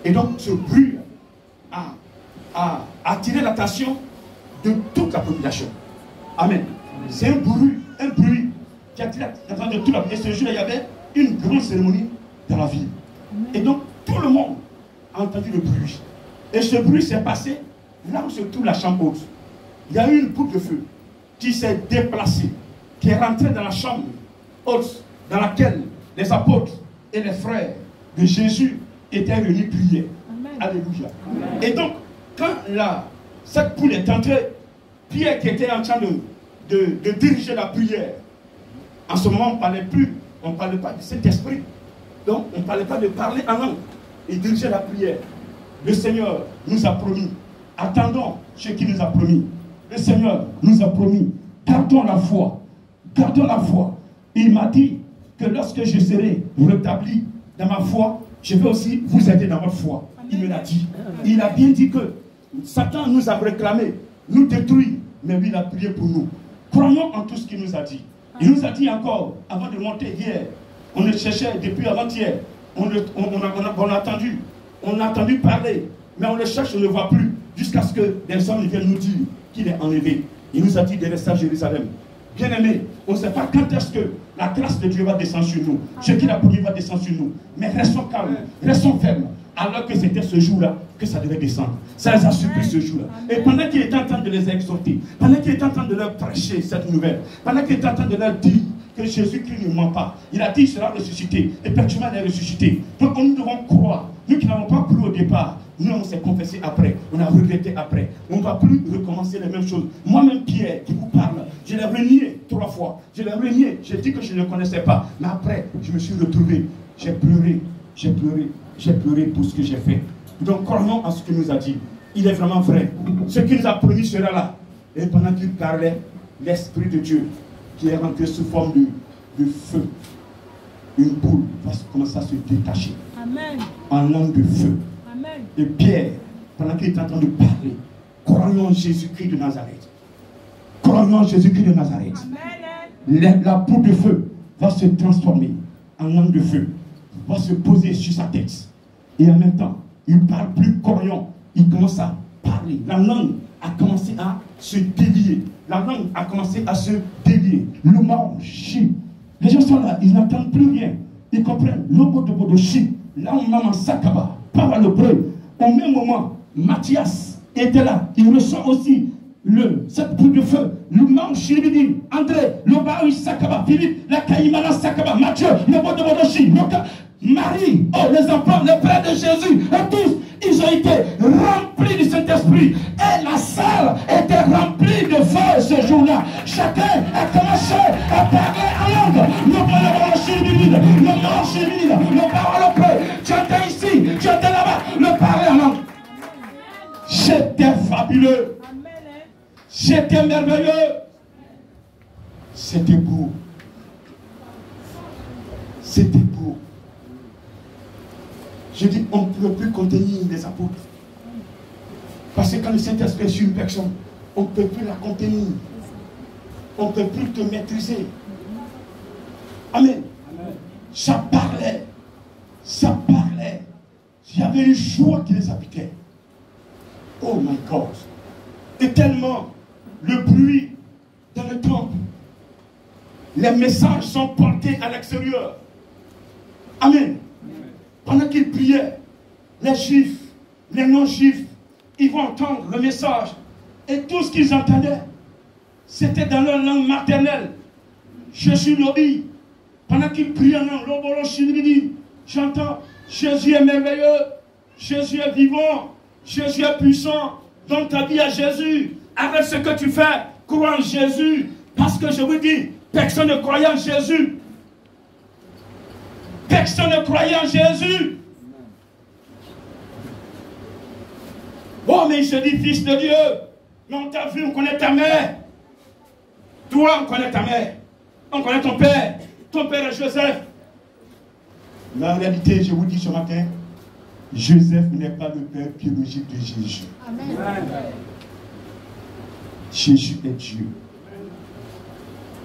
Et donc ce bruit a attiré l'attention de toute la population. Amen. C'est un bruit qui a attiré l'attention de toute la population. Et ce jour-là, il y avait une grande cérémonie dans la ville. Et donc tout le monde a entendu le bruit. Et ce bruit s'est passé là où se trouve la chambre haute. Il y a eu une boule de feu qui s'est déplacée, qui est rentrée dans la chambre haute, dans laquelle les apôtres et les frères de Jésus étaient réunis prier. Alléluia. Amen. Et donc, quand cette poule est entrée, Pierre qui était en train de diriger la prière, en ce moment on ne parlait plus, on ne parlait pas de cet esprit. Donc, on ne parlait pas de parler en langue. Il dirigeait la prière. Le Seigneur nous a promis. Attendons ce qu'il nous a promis. Le Seigneur nous a promis. Gardons la foi. Gardons la foi. Il m'a dit que lorsque je serai rétabli dans ma foi, je vais aussi vous aider dans votre foi. Il me l'a dit. Il a bien dit que Satan nous a réclamé, nous détruit, mais lui il a prié pour nous. Croyons en tout ce qu'il nous a dit. Il nous a dit encore, avant de monter hier, on le cherchait depuis avant-hier, on a entendu parler, mais on le cherche, on ne le voit plus, jusqu'à ce que des hommes viennent nous dire qu'il est enlevé. Il nous a dit de rester à Jérusalem. Bien-aimés, on ne sait pas quand est-ce que la grâce de Dieu va descendre sur nous. Ce qu'il a promis va descendre sur nous. Mais restons calmes, restons fermes. Alors que c'était ce jour-là que ça devait descendre. Ça les a surpris ce jour-là. Et pendant qu'il était en train de les exhorter, pendant qu'il était en train de leur prêcher cette nouvelle, pendant qu'il était en train de leur dire que Jésus-Christ ne ment pas, il a dit qu'il sera ressuscité. Et Effectivement, il est ressuscité. Donc nous devons croire. Nous qui n'avons pas cru au départ, nous on s'est confessé après, on a regretté après. On ne va plus recommencer les mêmes choses. Moi-même, Pierre, qui vous parle, je l'ai renié 3 fois. Je l'ai renié, j'ai dit que je ne le connaissais pas. Mais après, je me suis retrouvé. J'ai pleuré, j'ai pleuré, j'ai pleuré pour ce que j'ai fait. Donc croyons en ce qu'il nous a dit. Il est vraiment vrai. Ce qu'il nous a promis sera là. Et pendant qu'il parlait, l'Esprit de Dieu, qui est rentré sous forme de feu, une boule va commencer à se détacher. Amen. En langue de feu. Amen. Et Pierre, pendant qu'il est en train de parler, croyons en Jésus-Christ de Nazareth. Croyons en Jésus-Christ de Nazareth. Amen. La boule de feu va se transformer en langue de feu, va se poser sur sa tête. Et en même temps, il ne parle plus croyant, il commence à parler. La langue a commencé à se délier. La langue a commencé à se délier. Le mot chi. Les gens sont là, ils n'entendent plus rien. Ils comprennent. Le mot de chi. Là, on maman sakaba. Parle le breu. Au même moment, Mathias était là. Il ressent aussi cette boule de feu. Le mot chiribidi. André, le baoui sakaba. Philippe, la caïmana sakaba. Mathieu, le mot de chi. Marie, oh les enfants, les frères de Jésus, et tous, ils ont été remplis du Saint-Esprit. Et la salle était remplie de feu ce jour-là. Chacun a commencé à parler en langue. Le parole, tu étais ici, tu étais là-bas, le parler en langue. C'était fabuleux. C'était merveilleux. C'était beau. C'était beau. Je dis, on ne peut plus contenir les apôtres. Parce que quand le Saint-Esprit est sur une personne, on ne peut plus la contenir. On ne peut plus te maîtriser. Amen. Ça parlait. Ça parlait. Il y avait une joie qui les habitait. Oh my God. Et tellement le bruit dans le temple. Les messages sont portés à l'extérieur. Amen. Pendant qu'il priait, les juifs, les non-juifs, ils vont entendre le message. Et tout ce qu'ils entendaient, c'était dans leur langue maternelle. Jésus l'obéit. Pendant qu'ils prient en langue, j'entends, Jésus est merveilleux, Jésus est vivant, Jésus est puissant. Donne ta vie à Jésus. Avec ce que tu fais, crois en Jésus. Parce que je vous dis, personne ne croyait en Jésus. Personne ne croyait en Jésus. Oh, mais il se dit fils de Dieu. Mais on t'a vu, on connaît ta mère. Toi, on connaît ta mère. On connaît ton père. Ton père est Joseph. Mais en réalité, je vous dis ce matin, Joseph n'est pas le père biologique de Jésus. Amen. Jésus est Dieu.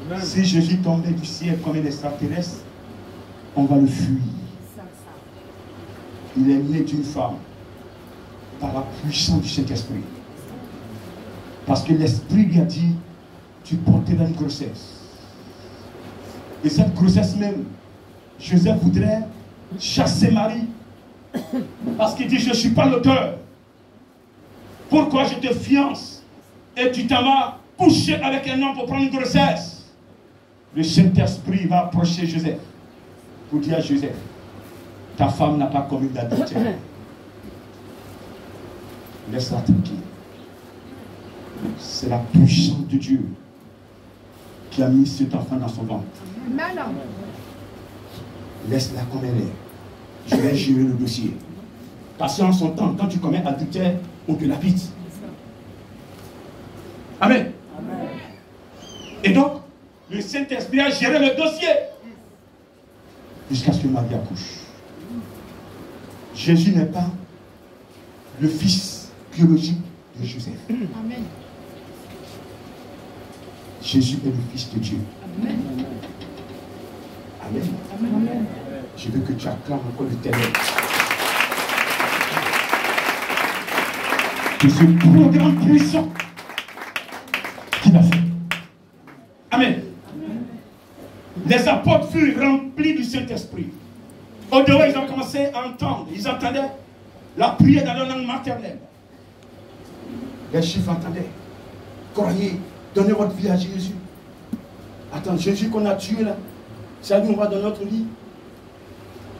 Amen. Si Jésus tombait du ciel comme un extraterrestre, on va le fuir. Il est né d'une femme par la puissance du Saint-Esprit. Parce que l'Esprit lui a dit, tu porteras une grossesse. Et cette grossesse même, Joseph voudrait chasser Marie. Parce qu'il dit, je ne suis pas l'auteur. Pourquoi je te fiance et tu t'en vas coucher avec un homme pour prendre une grossesse? Le Saint-Esprit va approcher Joseph pour dire à Joseph, ta femme n'a pas commis d'adultère. Laisse-la tranquille. C'est la puissance de Dieu qui a mis cet enfant dans son ventre. Laisse-la comme elle est. Je vais gérer le dossier. Parce qu'en son temps, quand tu commets adultère, on te lapide. Amen. Amen. Et donc, le Saint-Esprit a géré le dossier jusqu'à ce que Marie accouche. Jésus n'est pas le fils biologique de Joseph. Amen. Jésus est le fils de Dieu. Amen. Amen. Amen. Je veux que tu acclames encore l'Éternel. Que ce programme puissant qu'il a fait. Amen. Les apôtres furent remplis du Saint-Esprit. Au-delà, ils ont commencé à entendre. Ils entendaient la prière dans leur langue maternelle. Les chiffres entendaient. Croyez, donnez votre vie à Jésus. Attends, Jésus qu'on a tué là, c'est à lui on va dans notre vie.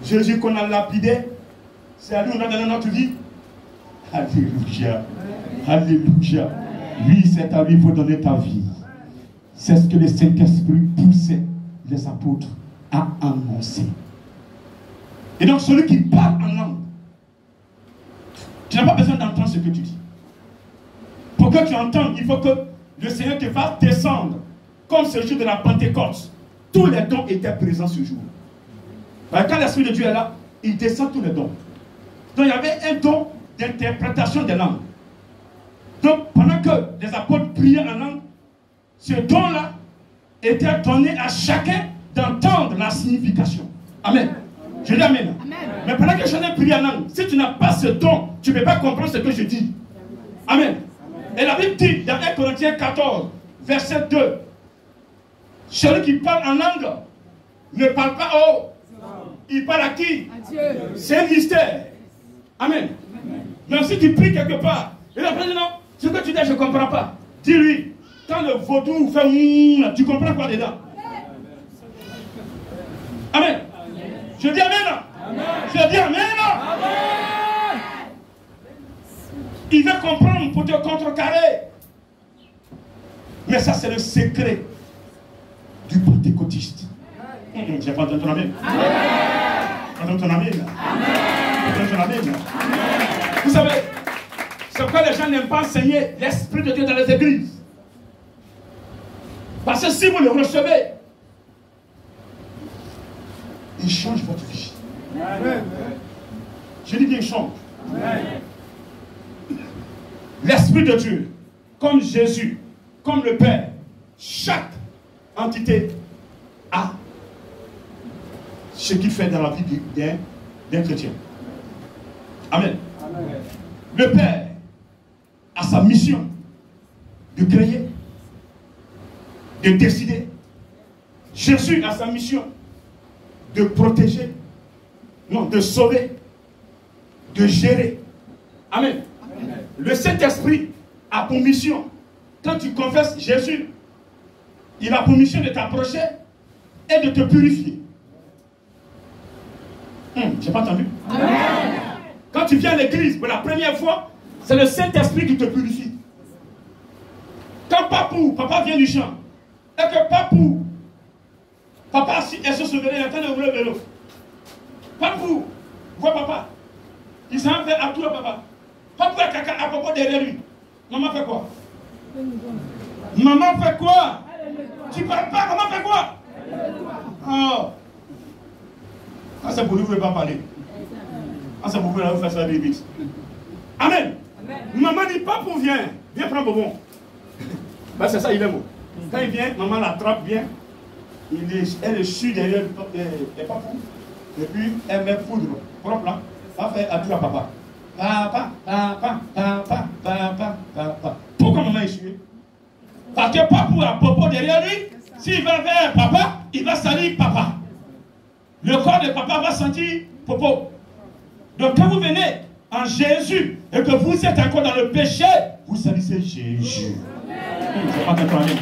Jésus qu'on a lapidé, c'est à lui on va donner notre vie. Alléluia. Alléluia. Oui, c'est à lui qu'il faut donner ta vie. C'est ce que le Saint-Esprit poussait les apôtres à annoncer. Et donc celui qui parle en langue, tu n'as pas besoin d'entendre ce que tu dis. Pour que tu entendes, il faut que le Seigneur te fasse descendre. Comme ce jour de la Pentecôte, tous les dons étaient présents ce jour. Quand l'Esprit de Dieu est là, il descend tous les dons. Donc il y avait un don d'interprétation des langues. Donc pendant que les apôtres priaient en langue, ce don-là était donné à chacun d'entendre la signification. Amen. Je dis amen. Amen. Mais pendant que je n'ai prié en langue, si tu n'as pas ce don, tu ne peux pas comprendre ce que je dis. Amen. Et la Bible dit dans 1 Corinthiens 14, verset 2, celui qui parle en langue ne parle pas haut. Il parle à qui? À Dieu. C'est un mystère. Amen. Donc si tu pries quelque part, et après non, ce que tu dis je ne comprends pas. Dis-lui, quand le vaudou fait tu comprends quoi dedans? Amen. Je dis amen. Amen. Je dis amen. Amen. Il veut comprendre pour te contrecarrer. Mais ça c'est le secret du pentecôtiste. J'ai pas entendu ton amen. Amen. Ton amen. Amen. Vous savez, c'est pourquoi les gens n'aiment pas enseigner l'Esprit de Dieu dans les églises. Parce que si vous le recevez, il change votre vie. Amen. Je dis bien il change. L'Esprit de Dieu, comme Jésus, comme le Père, chaque entité a ce qu'il fait dans la vie d'un chrétien. Amen. Amen. Le Père a sa mission de créer, de décider. Jésus a sa mission de protéger, non, de sauver. de gérer. Amen. Le Saint-Esprit a pour mission, quand tu confesses Jésus, il a pour mission de t'approcher et de te purifier. J'ai pas entendu. Amen. Quand tu viens à l'église pour la première fois, c'est le Saint-Esprit qui te purifie. Quand papa vient du champ, et que papa est sur ce vélo, il est en train de rouler le vélo. Papou, vois papa. Il s'en fait à tout le papa. Papou a caca à papa derrière lui. Maman fait quoi? Maman fait quoi? Tu parles pas, maman fait quoi? Oh. Ah, c'est pour lui, vous ne pouvez pas parler. Ah, c'est pour vous, vous faire ça vite. Amen. Maman dit, papou, viens prendre bonbon. Ben, c'est ça, il aime. Quand il vient, maman l'attrape bien. Elle est chue derrière les papous. Et puis, elle met poudre propre là. Elle fait à tout à papa. Papa. Pourquoi maman est chue? Parce que papou a popo derrière lui. S'il va vers papa, il va salir papa. Le corps de papa va sentir popo. Donc quand vous venez en Jésus et que vous êtes encore dans le péché, vous salissez Jésus. Je n'ai pas entendu.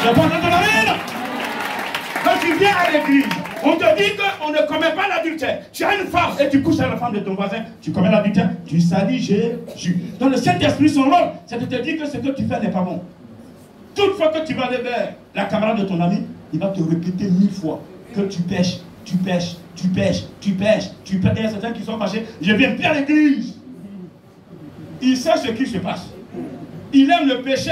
Je n'ai pas entendu. Quand tu viens à l'église, on te dit qu'on ne commet pas l'adultère. Tu as une femme et tu couches avec la femme de ton voisin, tu commets l'adultère, tu salis Jésus. Donc le Saint-Esprit, son rôle, c'est de te dire que ce que tu fais n'est pas bon. Toute fois que tu vas aller vers la camarade de ton ami, il va te répéter 1000 fois que tu pêches. Et il y a certains qui sont fâchés. Je ne viens plus à l'église. Il sait ce qui se passe. Il aime le péché.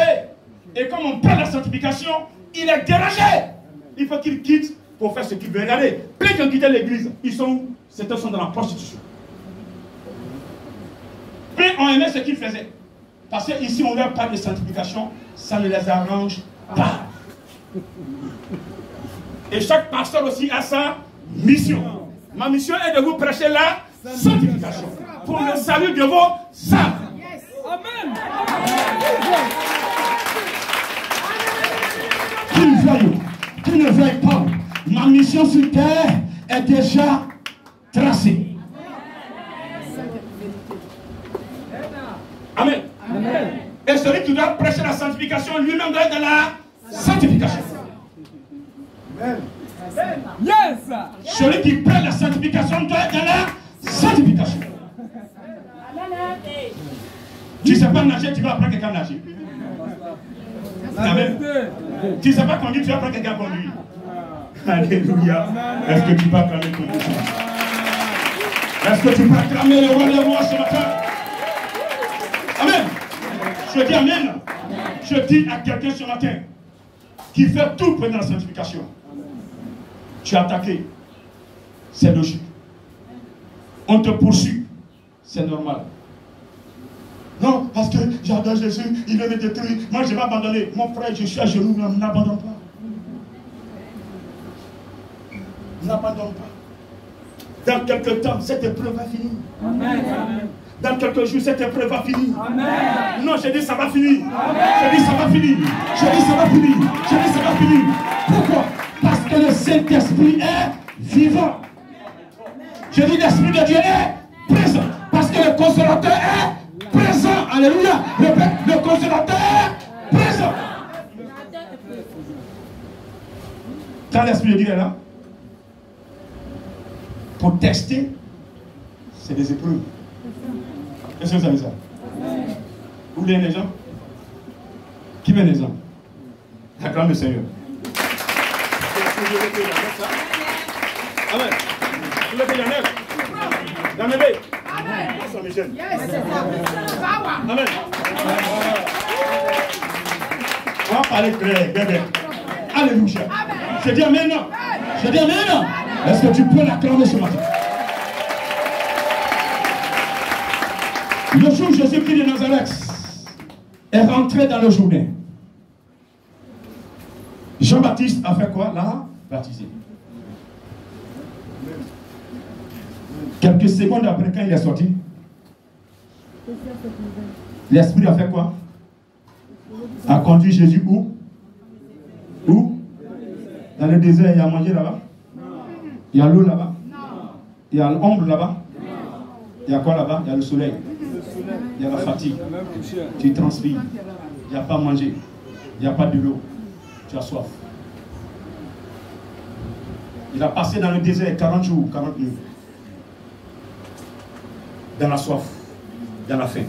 Et comme on prend la sanctification, il est dérangé. Il faut qu'il quitte pour faire ce qu'il veut. Regardez, plein qui ont quitté l'église, certains sont dans la prostitution. Plein ont aimé ce qu'ils faisaient. Parce qu'ici, on leur parle de sanctification, ça ne les arrange pas. Et chaque pasteur aussi a sa mission. Ma mission est de vous prêcher la sanctification pour le salut de vos âmes. Amen. Qu'il veuille, qu'il ne veuille pas, ma mission sur terre est déjà tracée. Amen. Et celui qui doit prêcher la sanctification, lui-même doit être dans la sanctification. Yes. Celui qui prête la sanctification doit être dans la sanctification. Tu ne sais pas nager, tu vas apprendre quelqu'un à nager. Amen. Tu ne sais pas conduire, tu vas apprendre quelqu'un à conduire. Alléluia. Est-ce que tu peux acclamer ton Dieu? Est-ce que tu peux acclamer le roi des rois ce matin? Amen. Je dis amen. Je dis à quelqu'un ce matin qui fait tout pour la sanctification. Tu es attaqué, c'est logique. On te poursuit, c'est normal. Non, parce que j'adore Jésus, il veut me détruire. Moi, je vais abandonner. Mon frère, je suis à genoux, n'abandonne pas. N'abandonne pas. Dans quelques temps, cette épreuve va finir. Amen. Dans quelques jours, cette épreuve va finir. Amen. Non, j'ai dit ça va finir. J'ai dit ça va finir. J'ai dit ça va finir. J'ai dit ça va finir. Pourquoi? Parce que le Saint-Esprit est vivant. Je dis l'Esprit de Dieu est présent. Parce que le Consolateur est présent. Alléluia. Répète, le Consolateur est présent. Quand l'Esprit de Dieu est là, pour tester, c'est des épreuves. Est-ce que vous savez ça? Où viennent les gens? Qui viennent les gens? Acclame le Seigneur. Amen. Vous levez la neige. La bébé. Amen. Saint-Michel. Amen. On va parler clair, bébé. Alléluia. Je dis amen. Je dis amen. Est-ce que tu peux l'acclamer ce matin? Le jour où Jésus-Christ de Nazareth est rentré dans le Jourdain, Jean-Baptiste a fait quoi? L'a baptisé. Quelques secondes après, quand il est sorti, l'Esprit a fait quoi? A conduit Jésus où? Où? Dans le désert, il y a à manger là-bas? Il y a l'eau là-bas? Il y a l'ombre là-bas? Il y a quoi là-bas? Il y a le soleil. Il y a la fatigue. Tu transpires. Il n'y a pas à manger. Il n'y a pas de l'eau. Tu as soif. Il a passé dans le désert 40 jours, 40 nuits. Dans la soif, dans la faim.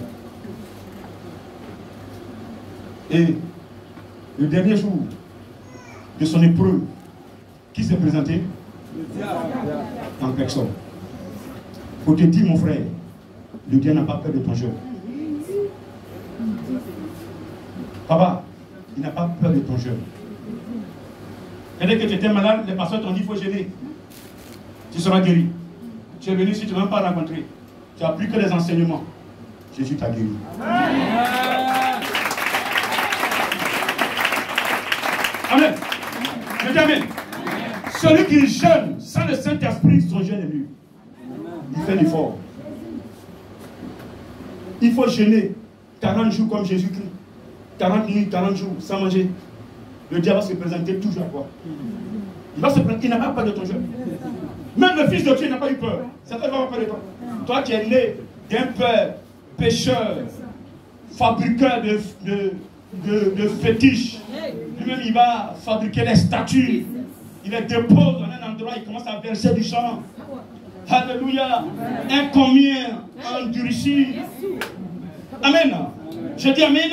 Et le dernier jour de son épreuve, qui s'est présenté? En personne. Faut te dire, mon frère, le Dieu n'a pas peur de ton jeûne. Papa, il n'a pas peur de ton jeûne. Et dès que tu étais malade, les pasteurs t'ont dit qu'il faut jeûner. Tu seras guéri. Tu es venu si tu ne m'as même pas rencontré. Tu n'as plus que les enseignements. Jésus t'a guéri. Amen. Je dis amen. Celui qui jeûne sans le Saint-Esprit, son jeûne est nul. Il fait l'effort. Il faut jeûner 40 jours comme Jésus-Christ. 40 nuits, 40 jours sans manger. Le diable va se présenter toujours à toi. Il va se présenter, il n'a pas peur de ton jeûne. Même le Fils de Dieu n'a pas eu peur. Satan va avoir peur de toi. Toi qui es né d'un père pécheur, fabriqueur de fétiches. Lui-même, il va fabriquer des statues. Il les dépose dans un endroit, il commence à verser du sang. Alléluia. Un combien endurci. Amen. Je dis amen.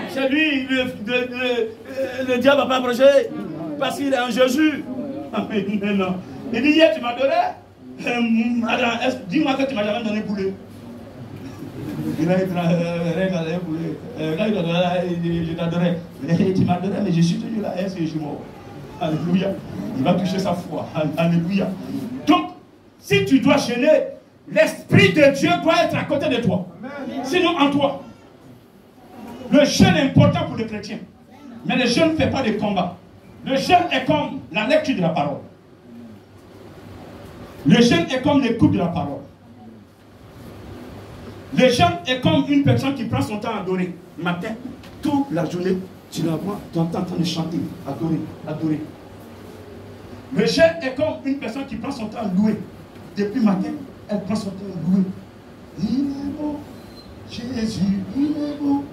C'est lui, le diable va pas approcher parce qu'il est en Jésus. Amen. Il dit hier, tu m'adorais. Dis-moi que tu m'as jamais donné poulet. Il a regardé poulet. Je t'adorais. Tu m'adorais, mais je suis toujours là. Est-ce que je suis mort? Alléluia. Il va toucher sa foi. Alléluia. Donc, si tu dois jeûner, l'Esprit de Dieu doit être à côté de toi. Sinon, en toi. Le jeûne est important pour le chrétien. Mais le jeûne ne fait pas de combat. Le jeûne est comme la lecture de la parole. Le jeûne est comme l'écoute de la parole. Le jeûne est comme une personne qui prend son temps à adorer. Matin, toute la journée, tu la vois, tu entends en train de chanter, adorer, adorer. Le jeûne est comme une personne qui prend son temps à louer. Depuis matin, elle prend son temps à louer. Il est beau, Jésus, il est beau.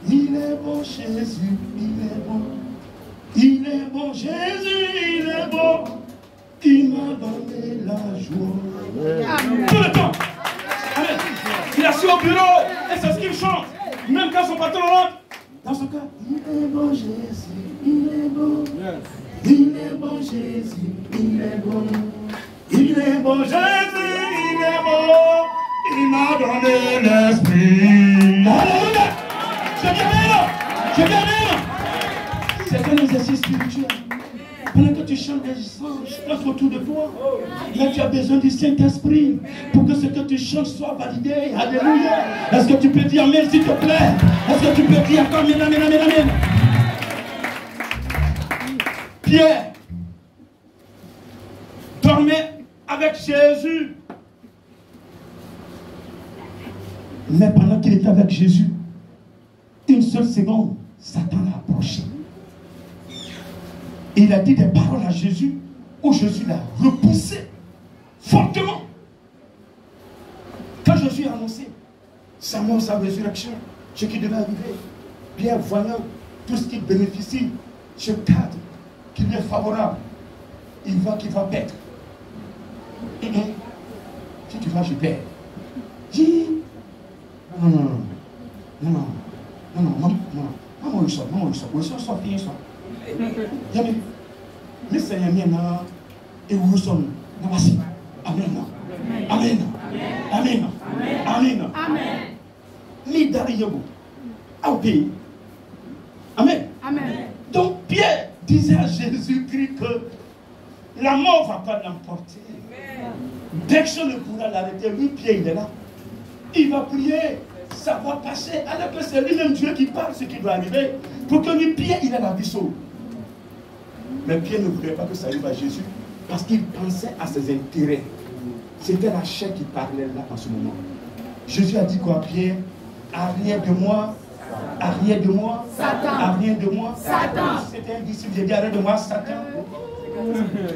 Il est beau, Jésus, il est beau. Il est beau, Jésus, il est beau. Il m'a donné la joie. Tout le temps. Amen. Il est assis au bureau et c'est ce qu'il chante. Même quand son patron rentre, dans son cœur, il est beau, Jésus, il est beau. Il est beau, Jésus, il est beau. Il est beau, Jésus, il est beau. Il m'a donné l'esprit. Alléluia. Je viens maintenant. Je viens maintenant. C'est un exercice spirituel. Pendant que tu chantes des anges passent autour de toi, là tu as besoin du Saint-Esprit pour que ce que tu chantes soit validé. Alléluia. Est-ce que tu peux dire amen s'il te plaît? Est-ce que tu peux dire encore amen, amen, amen, amen? Pierre dormait avec Jésus. Mais pendant qu'il était avec Jésus, une seule seconde, Satan l'a approché. Et il a dit des paroles à Jésus, où Jésus l'a repoussé fortement. Quand Jésus a annoncé sa mort, sa résurrection, ce qui devait arriver, Pierre, voyant tout ce qui bénéficie, ce cadre qui lui est favorable, il voit qu'il va perdre. Si tu vas, je perds. Dis, non, maman, sort, fille, sort. Mais c'est un mien, et où sommes nous? Voici. Amen. Amen. Amen. Amen. Amen. Ni d'Ariyabu. Au pays. Amen. Amen. Donc Pierre disait à Jésus-Christ que la mort ne va pas l'emporter. Personne ne pourra l'arrêter. Lui, Pierre, il est là. Il va prier. Ça va passer. Alors que c'est lui-même Dieu qui parle ce qui doit arriver. Pour que lui, Pierre, il ait la vie sauve. Mais Pierre ne voulait pas que ça arrive à Jésus parce qu'il pensait à ses intérêts. C'était la chair qui parlait là en ce moment. Jésus a dit quoi, Pierre? Arrière de moi, arrière de moi, Satan. Arrière de moi, Satan. C'était un disciple, j'ai dit arrière de moi, Satan.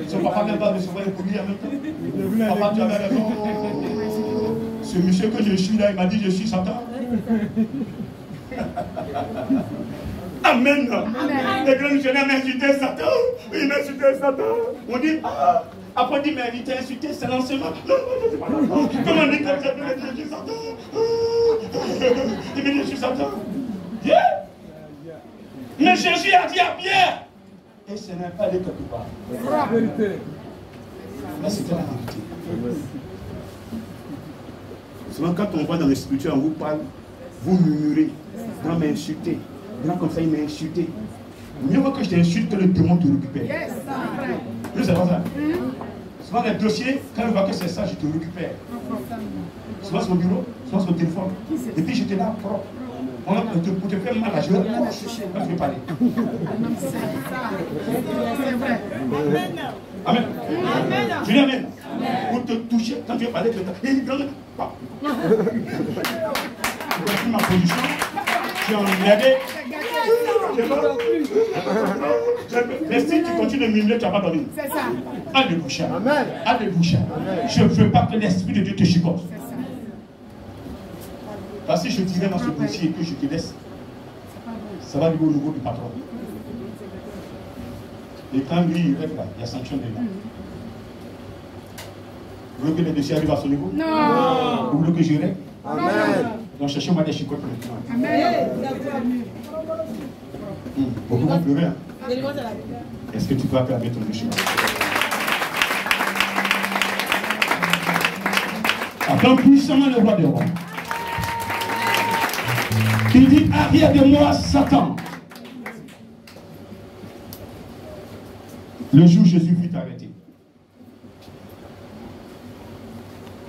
Son papa ne va pas recevoir le courrier en même temps. Papa, tu avais raison. Ce monsieur que je suis là, il m'a dit je suis Satan. Amen. Les grands missionnaires m'insultaient Satan. Il m'insultait Satan. On dit, ah. Après on dit, mais il t'a insulté, c'est l'enseignement. Non, je sais pas. Comment on dit comme ça, je suis Satan. Il me dit, je suis Satan. Yeah. Mais Jésus a dit à Pierre, et ce n'est pas allé quelque part. Là, c'était la vérité. Souvent, quand on voit dans les Scriptures, on vous parle, vous murmurez, grand m'a insulté, grand comme ça, il m'a insulté. Mieux vaut que je t'insulte que le démon te récupère. Plus c'est pas ça. Souvent, les dossiers, quand je vois que c'est ça, je te récupère. Souvent, sur mon bureau, souvent, sur mon téléphone. Et puis, j'étais là, propre. Pour te faire mal à jouer, quand tu veux parler. C'est vrai. Amen. Je dis amen. Pour te toucher, quand tu veux parler, tu veux parler. J'ai pris ma position, j'ai enlevé. Mais si tu continues de murmurer, tu n'as pas dormi. C'est ça. Alléluia. Alléluia. Je ne veux pas que l'Esprit de Dieu te chicote. Parce que si je dirais dans ce dossier et que je te laisse, ça va arriver au niveau du patron. Et quand lui, il rêve là, il y a sanction dedans. Vous voulez que les dossiers arrivent à son niveau? Non. Vous voulez que je règle? Amen. Donc cherchez-moi des chicottes maintenant. Amen. Beaucoup vont pleurer. Hein? Est-ce que tu peux acclamer ton péché? Attends puissamment le roi des rois. Il dit, arrière de moi, Satan. Le jour où Jésus fut arrêté.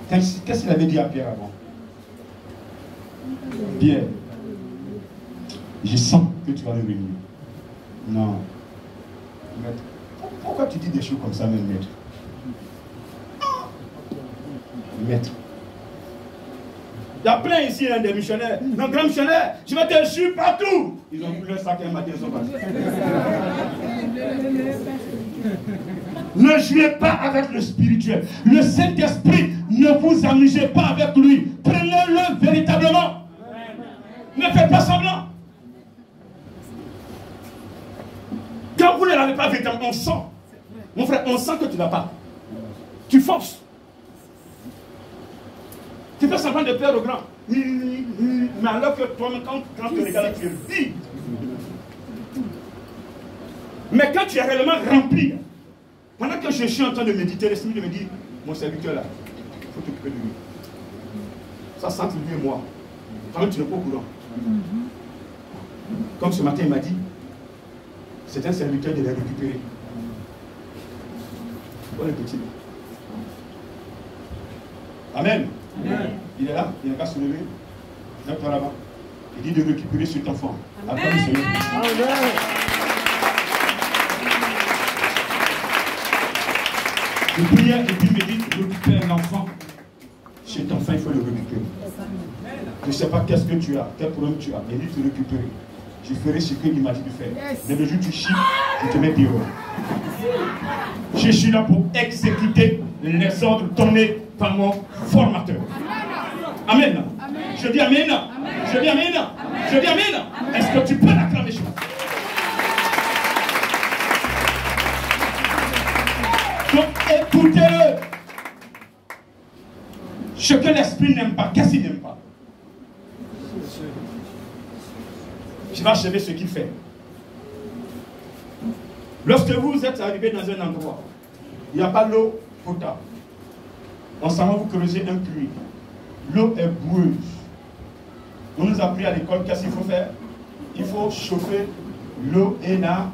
Qu'est-ce qu'il avait dit à Pierre avant? Pierre, je sens que tu vas revenir. Non. Maître, pourquoi tu dis des choses comme ça, même, maître? Maître. Il y a plein ici hein, des missionnaires. Un grand missionnaire, je vais te suivre partout. Ils ont pris leur sac un matin, ils sont partis. Ne jouez pas avec le spirituel. Le Saint-Esprit, ne vous amusez pas avec lui. Prenez-le véritablement. Ne faites pas semblant. Quand vous ne l'avez pas véritablement, on sent. Mon frère, on sent que tu ne l'as pas. Tu forces. Tu fais semblant de plaire au grand. Mais alors que toi-même, quand tu regardes, tu es vide. Mais quand tu es réellement rempli, pendant que je suis en train de méditer, l'Esprit me dit, mon serviteur là, il faut t'occuper de lui. Ça sent lui et moi. Quand tu n'es pas au courant. Comme ce matin, il m'a dit, c'est un serviteur de les récupérer. Bon, les petits. Amen. Amen. Il est là, il n'a qu'à se lever. Lève-toi là-bas. Il dit de récupérer cet enfant. Après le Seigneur. Amen. Je priais et puis il me dit, récupère l'enfant. Cet enfant, il faut le récupérer. Je ne sais pas qu'est-ce que tu as, quel problème tu as. Il dit de récupérer. Je ferai ce qu'il m'a dit de faire. Mais le jour où tu chies, je te mets dehors. Je suis là pour exécuter les ordres donnés par mon formateur. Amen. Amen. Je dis amen. Amen. Je dis amen. Amen. Je dis amen. Est-ce que tu peux l'acclamer chez moi? Donc écoutez-le. Ce que l'esprit n'aime pas, qu'est-ce qu'il n'aime pas? Je vais achever ce qu'il fait. Lorsque vous êtes arrivé dans un endroit, il n'y a pas l'eau potable. On s'en va vous creuser un puits. L'eau est boueuse. On nous a appris à l'école qu'est-ce qu'il faut faire? Il faut chauffer l'eau et la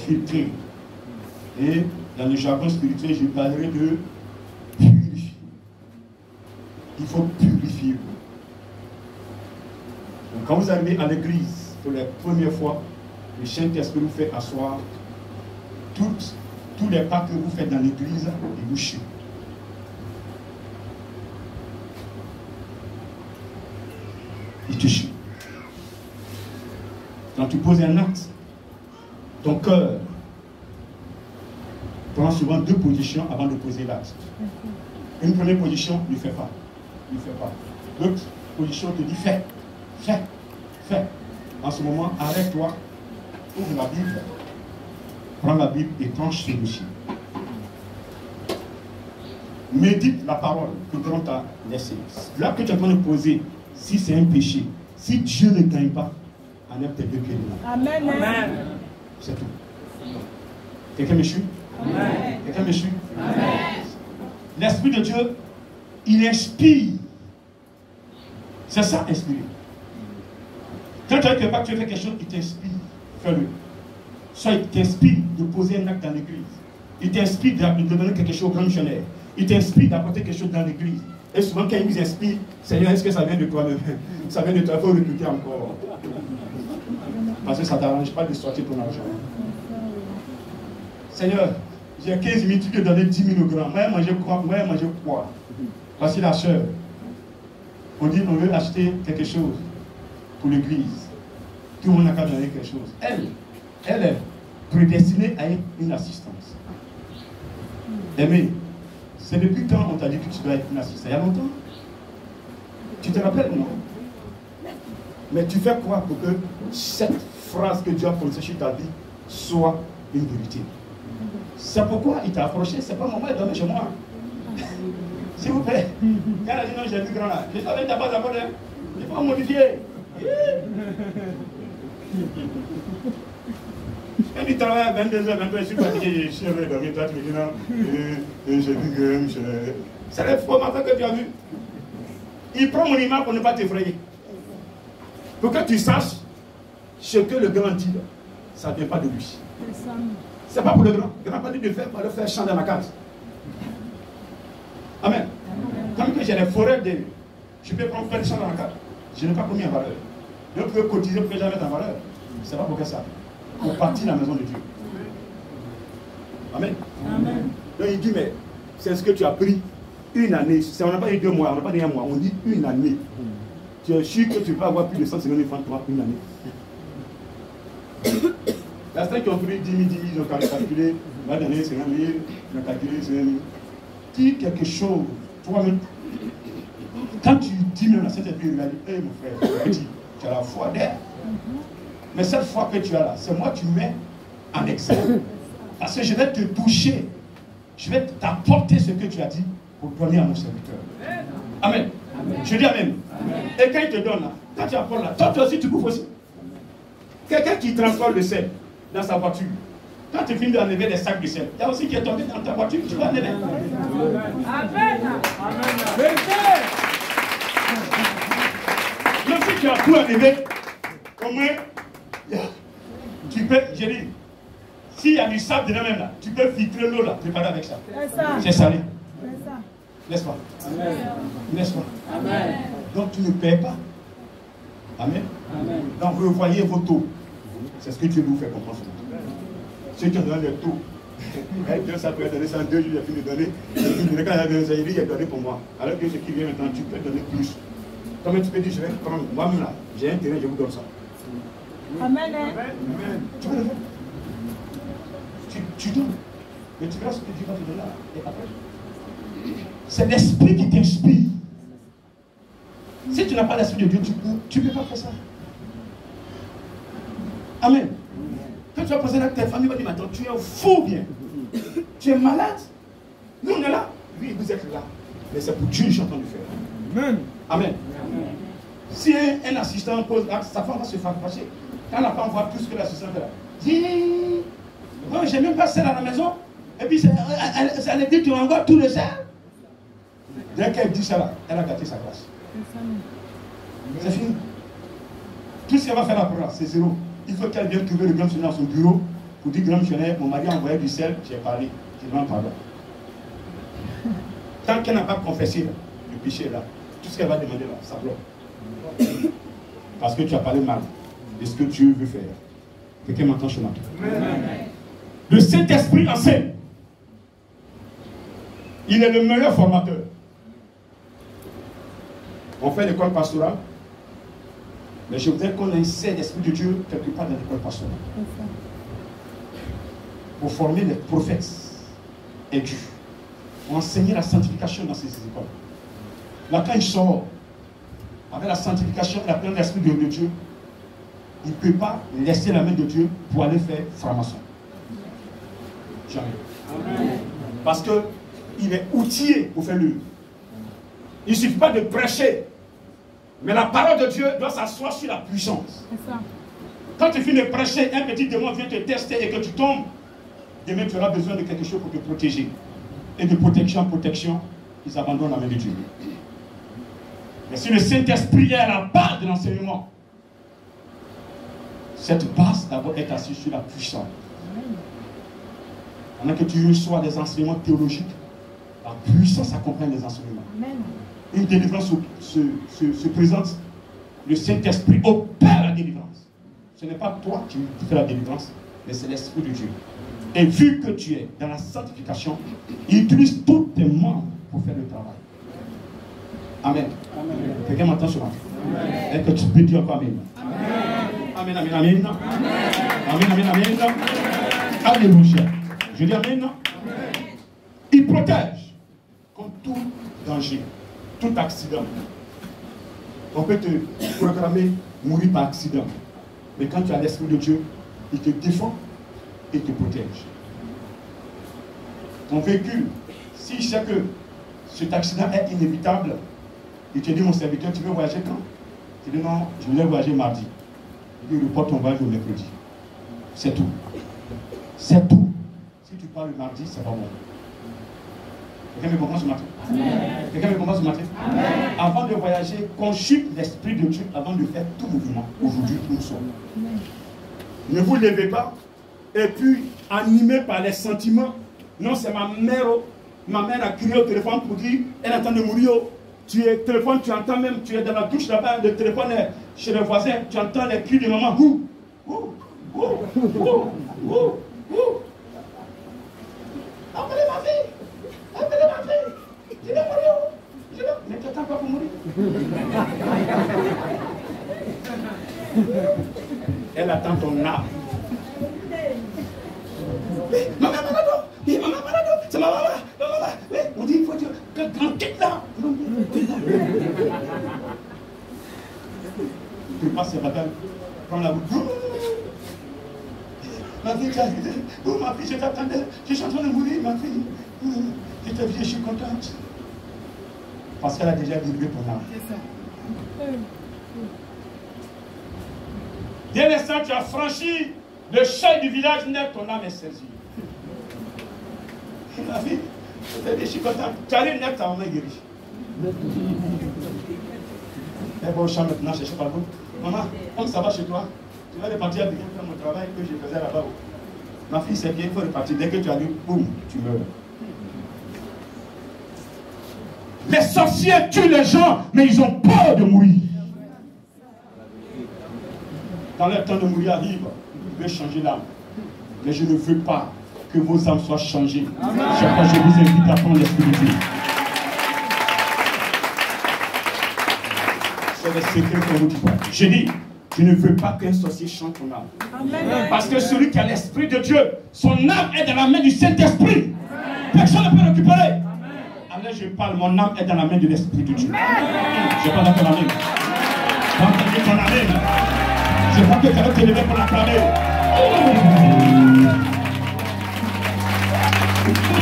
filtrer. Et dans le jargon spirituel, je parlerai de purifier. Il faut purifier. Donc quand vous arrivez à l'église, pour la première fois, le Saint-Esprit vous fait asseoir. Tous les pas que vous faites dans l'église, et vous chutent. Il te chute. Quand tu poses un acte, ton cœur prend souvent deux positions avant de poser l'acte. Une première position, ne fais pas. ne fais pas. L'autre position te dit fais, fais, fais. En ce moment, arrête-toi, ouvre la Bible, prends la Bible et tranche ce dossier. Médite la parole que Dieu t'a laissée. Là que tu es en train de poser, si c'est un péché, si Dieu ne gagne pas, enlève tes deux pieds là. Amen. Amen. C'est tout. Quelqu'un me suit? Amen. Quelqu'un me suit? Amen. L'Esprit de Dieu, il inspire. C'est ça, inspirer. Quand tu as quelque part, tu fais quelque chose, il t'inspire. Fais-le. Soit il t'inspire de poser un acte dans l'église. Il t'inspire de donner quelque chose au grand missionnaire. Il t'inspire d'apporter quelque chose dans l'église. Et souvent, quand il nous inspire, Seigneur, est-ce que ça vient de toi-même? Ça vient de toi, il faut répéter encore. Parce que ça ne t'arrange pas de sortir ton argent. Seigneur, j'ai 15 000, tu peux donner 10 000 au grand. Moi, manger quoi? Moi, manger quoi? Voici la soeur. On dit, on veut acheter quelque chose pour l'église. Tout le monde n'a qu'à donner quelque chose. Elle est prédestinée à être une assistance. Aimé, c'est depuis quand on t'a dit que tu dois être une assistance? Il y a longtemps? Tu te rappelles, non? Mais tu fais quoi pour que cette phrase que Dieu a prononcée sur ta vie soit une vérité? C'est pourquoi il t'a approché. C'est pas moment de dormir chez moi. S'il vous plaît. Quand elle a dit non, j'ai vu grand là. Je savais que tu n'as pas d'abord. Il faut modifier. Quand tu travailles à 22h, 23h, je suis fatigué, je suis allé dormir. Toi, tu me dis non, j'ai vu grand. C'est le faux matin que tu as vu. Il prend mon image pour ne pas t'effrayer. Pour que tu saches ce que le grand dit, ça ne vient pas de lui. C'est pas pour le grand. Le grand pas dit de faire, pas le faire chanter dans ma case. Amen. Comme que j'ai les forêts de. Je peux prendre plein de champs dans la case. Je n'ai pas commis en valeur. Je peux cotiser pour que j'en mette en valeur. C'est pas pour que ça. Pour partir de la maison de Dieu. Amen. Amen. Donc il dit, mais c'est ce que tu as pris une année. On n'a pas dit 2 mois, on n'a pas dit 1 mois, on dit une année. Tu es sûr que tu peux avoir plus de 150 000 francs pour une année. La semaine qui ont pris 10 000, ils ont calculé, la dernière 50 000, ils ont calculé 50 000. Dis quelque chose, toi-même. Quand tu dis même à cette époque, il a dit, hé mon frère, petit, tu as la foi d'air. Mais cette foi que tu as là, c'est moi que tu mets en examen. Parce que je vais te toucher. Je vais t'apporter ce que tu as dit pour donner à mon serviteur. Amen. Amen. Je dis amen. Amen. Et quand il te donne là, quand tu apportes là, toi aussi tu bouffes aussi. Quelqu'un qui transporte le sel dans sa voiture, quand tu finis d'enlever des sacs de sel, il y a aussi qui est tombé dans ta voiture, tu vas enlever. Amen. Amen. Même si tu as tout enlevé, au moins, tu peux, j'ai dit, s'il y a du sable dedans même là, tu peux filtrer l'eau là, préparer avec ça. C'est salé. N'est-ce pas? N'est-ce pas? Amen. Donc tu ne paies pas. Amen. Amen. Donc revoyez vos taux. C'est ce que Dieu vous fait comprendre. Ceux qui ont donné les taux. Dieu, ça peut donner ça en 2 jours, il a fini de donner. Quand il a donné ça, il a donné pour moi. Alors que ce qui vient maintenant, tu peux donner plus. Comment tu peux dire, je vais prendre, moi-même là, j'ai un terrain, je vous donne ça. Amen. Amen. Tu vas le faire. Tu donnes. Mais tu verras ce que Dieu va te donner là. Et après, c'est l'esprit qui t'inspire. Si tu n'as pas l'esprit de Dieu, tu ne peux pas faire ça. Amen. Quand tu vas poser là, ta famille va dire, maintenant, tu es fou bien. Tu es malade. Nous, on est là. Oui, vous êtes là. Mais c'est pour Dieu que je suis en train de faire. Amen. Amen. Amen. Si un assistant pose l'acte, sa femme va se faire fâcher. Quand la femme voit tout ce que l'assistant fait là, dit, non, j'ai même pas celle à la maison. Et puis, elle dit, tu as encore tout le sel. Dès qu'elle dit ça là, elle a gâté sa classe. C'est fini. Tout ce qu'elle va faire après là, c'est zéro. Il faut qu'elle vienne trouver le grand missionnaire dans son bureau pour dire, grand missionnaire, mon mari a envoyé du sel, j'ai parlé, je demande pardon. Tant qu'elle n'a pas confessé là, le péché là, tout ce qu'elle va demander là, ça bloque. Parce que tu as parlé mal de ce que Dieu veut faire. Quelqu'un m'entend chez moi. Le Saint-Esprit enseigne. Il est le meilleur formateur. On fait l'école pastorale, mais je voudrais qu'on enseigne l'Esprit de Dieu quelque part dans l'école pastorale. Pour former les prophètes aigus. Pour enseigner la sanctification dans ces écoles. Là, quand il sort, avec la sanctification et la pleine d'esprit de Dieu, il ne peut pas laisser la main de Dieu pour aller faire franc-maçon. Jamais. Amen. Parce qu'il est outillé pour faire l'œuvre. Il ne suffit pas de prêcher, mais la parole de Dieu doit s'asseoir sur la puissance. Quand tu finis de prêcher, un petit démon vient te tester et que tu tombes, demain tu auras besoin de quelque chose pour te protéger. Et de protection en protection, ils abandonnent la main de Dieu. Mais si le Saint-Esprit est à la base de l'enseignement, cette base d'abord est assise sur la puissance. Pendant que tu reçois des enseignements théologiques, la puissance accompagne les enseignements. Amen. Une délivrance se présente, le Saint-Esprit opère la délivrance. Ce n'est pas toi qui fais la délivrance, mais c'est l'Esprit de Dieu. Et vu que tu es dans la sanctification, il utilise tous tes membres pour faire le travail. Amen. Quelqu'un m'entend ce matin? Est-ce que tu peux dire encore Amen? Amen, amen, amen. Amen, amen, amen. Alléluia. Je dis Amen. Il protège contre tout danger, tout accident. On peut te programmer mourir par accident. Mais quand tu as l'Esprit de Dieu, il te défend et te protège. Ton véhicule, si je sais que cet accident est inévitable, il te dit, mon serviteur, tu veux voyager quand? Tu dis, non, je voulais voyager mardi. Il dit, reporte ton voyage au mercredi. C'est tout. C'est tout. Si tu pars le mardi, c'est pas bon. Quelqu'un me comprend ce matin? Quelqu'un me comprend ce matin? Amen. Avant de voyager, consulte l'Esprit de Dieu avant de faire tout mouvement. Aujourd'hui, nous sommes. Ne vous levez pas et puis animé par les sentiments. Non, c'est ma mère. Ma mère a crié au téléphone pour dire elle est en train de mourir. Tu es téléphone, tu entends même, tu es dans la douche là-bas, le téléphone est chez le voisin, tu entends les cris de maman. Appelez ma fille! Appelez ma fille! Je vais mourir! Mais tu attends pas pour mourir? Elle attend ton âme. Maman malade! Maman malade! C'est ma maman! On dit il faut dire que grand quitte là! Tu passes ce matin, prends la route. Ma fille, oh ma fille, je t'attendais, je suis en train de mourir, ma fille. Je t'ai vu, je suis contente. Parce qu'elle a déjà délivré ton âme. C'est ça. Dès l'instant tu as franchi le seuil du village net, ton âme est saisie. Ma fille, je t'ai dit, je suis contente. Tu arrives net, ta maman est guérie. Elle va au champ maintenant, chercher par vous. Maman, comme ça va chez toi, tu vas repartir à bien faire mon travail que je faisais là-bas. Ma fille, c'est bien, il faut repartir. Dès que tu as dit, boum, tu meurs. Les sorciers tuent les gens, mais ils ont peur de mourir. Quand le temps de mourir arrive, ils veulent changer l'âme. Mais je ne veux pas que vos âmes soient changées. C'est pourquoi je vous invite à prendre l'Esprit de Dieu. C'est le secret qu'on vous dit. Je dis, je ne veux pas qu'un sorcier change ton âme. Amen. Parce que celui qui a l'Esprit de Dieu, son âme est dans la main du Saint-Esprit. Personne ne peut le récupérer. Alors je parle, mon âme est dans la main de l'Esprit de Dieu. Je parle dans ton âme. Entendez ton âme. Je crois que tu vas te lever pour l'acclamer.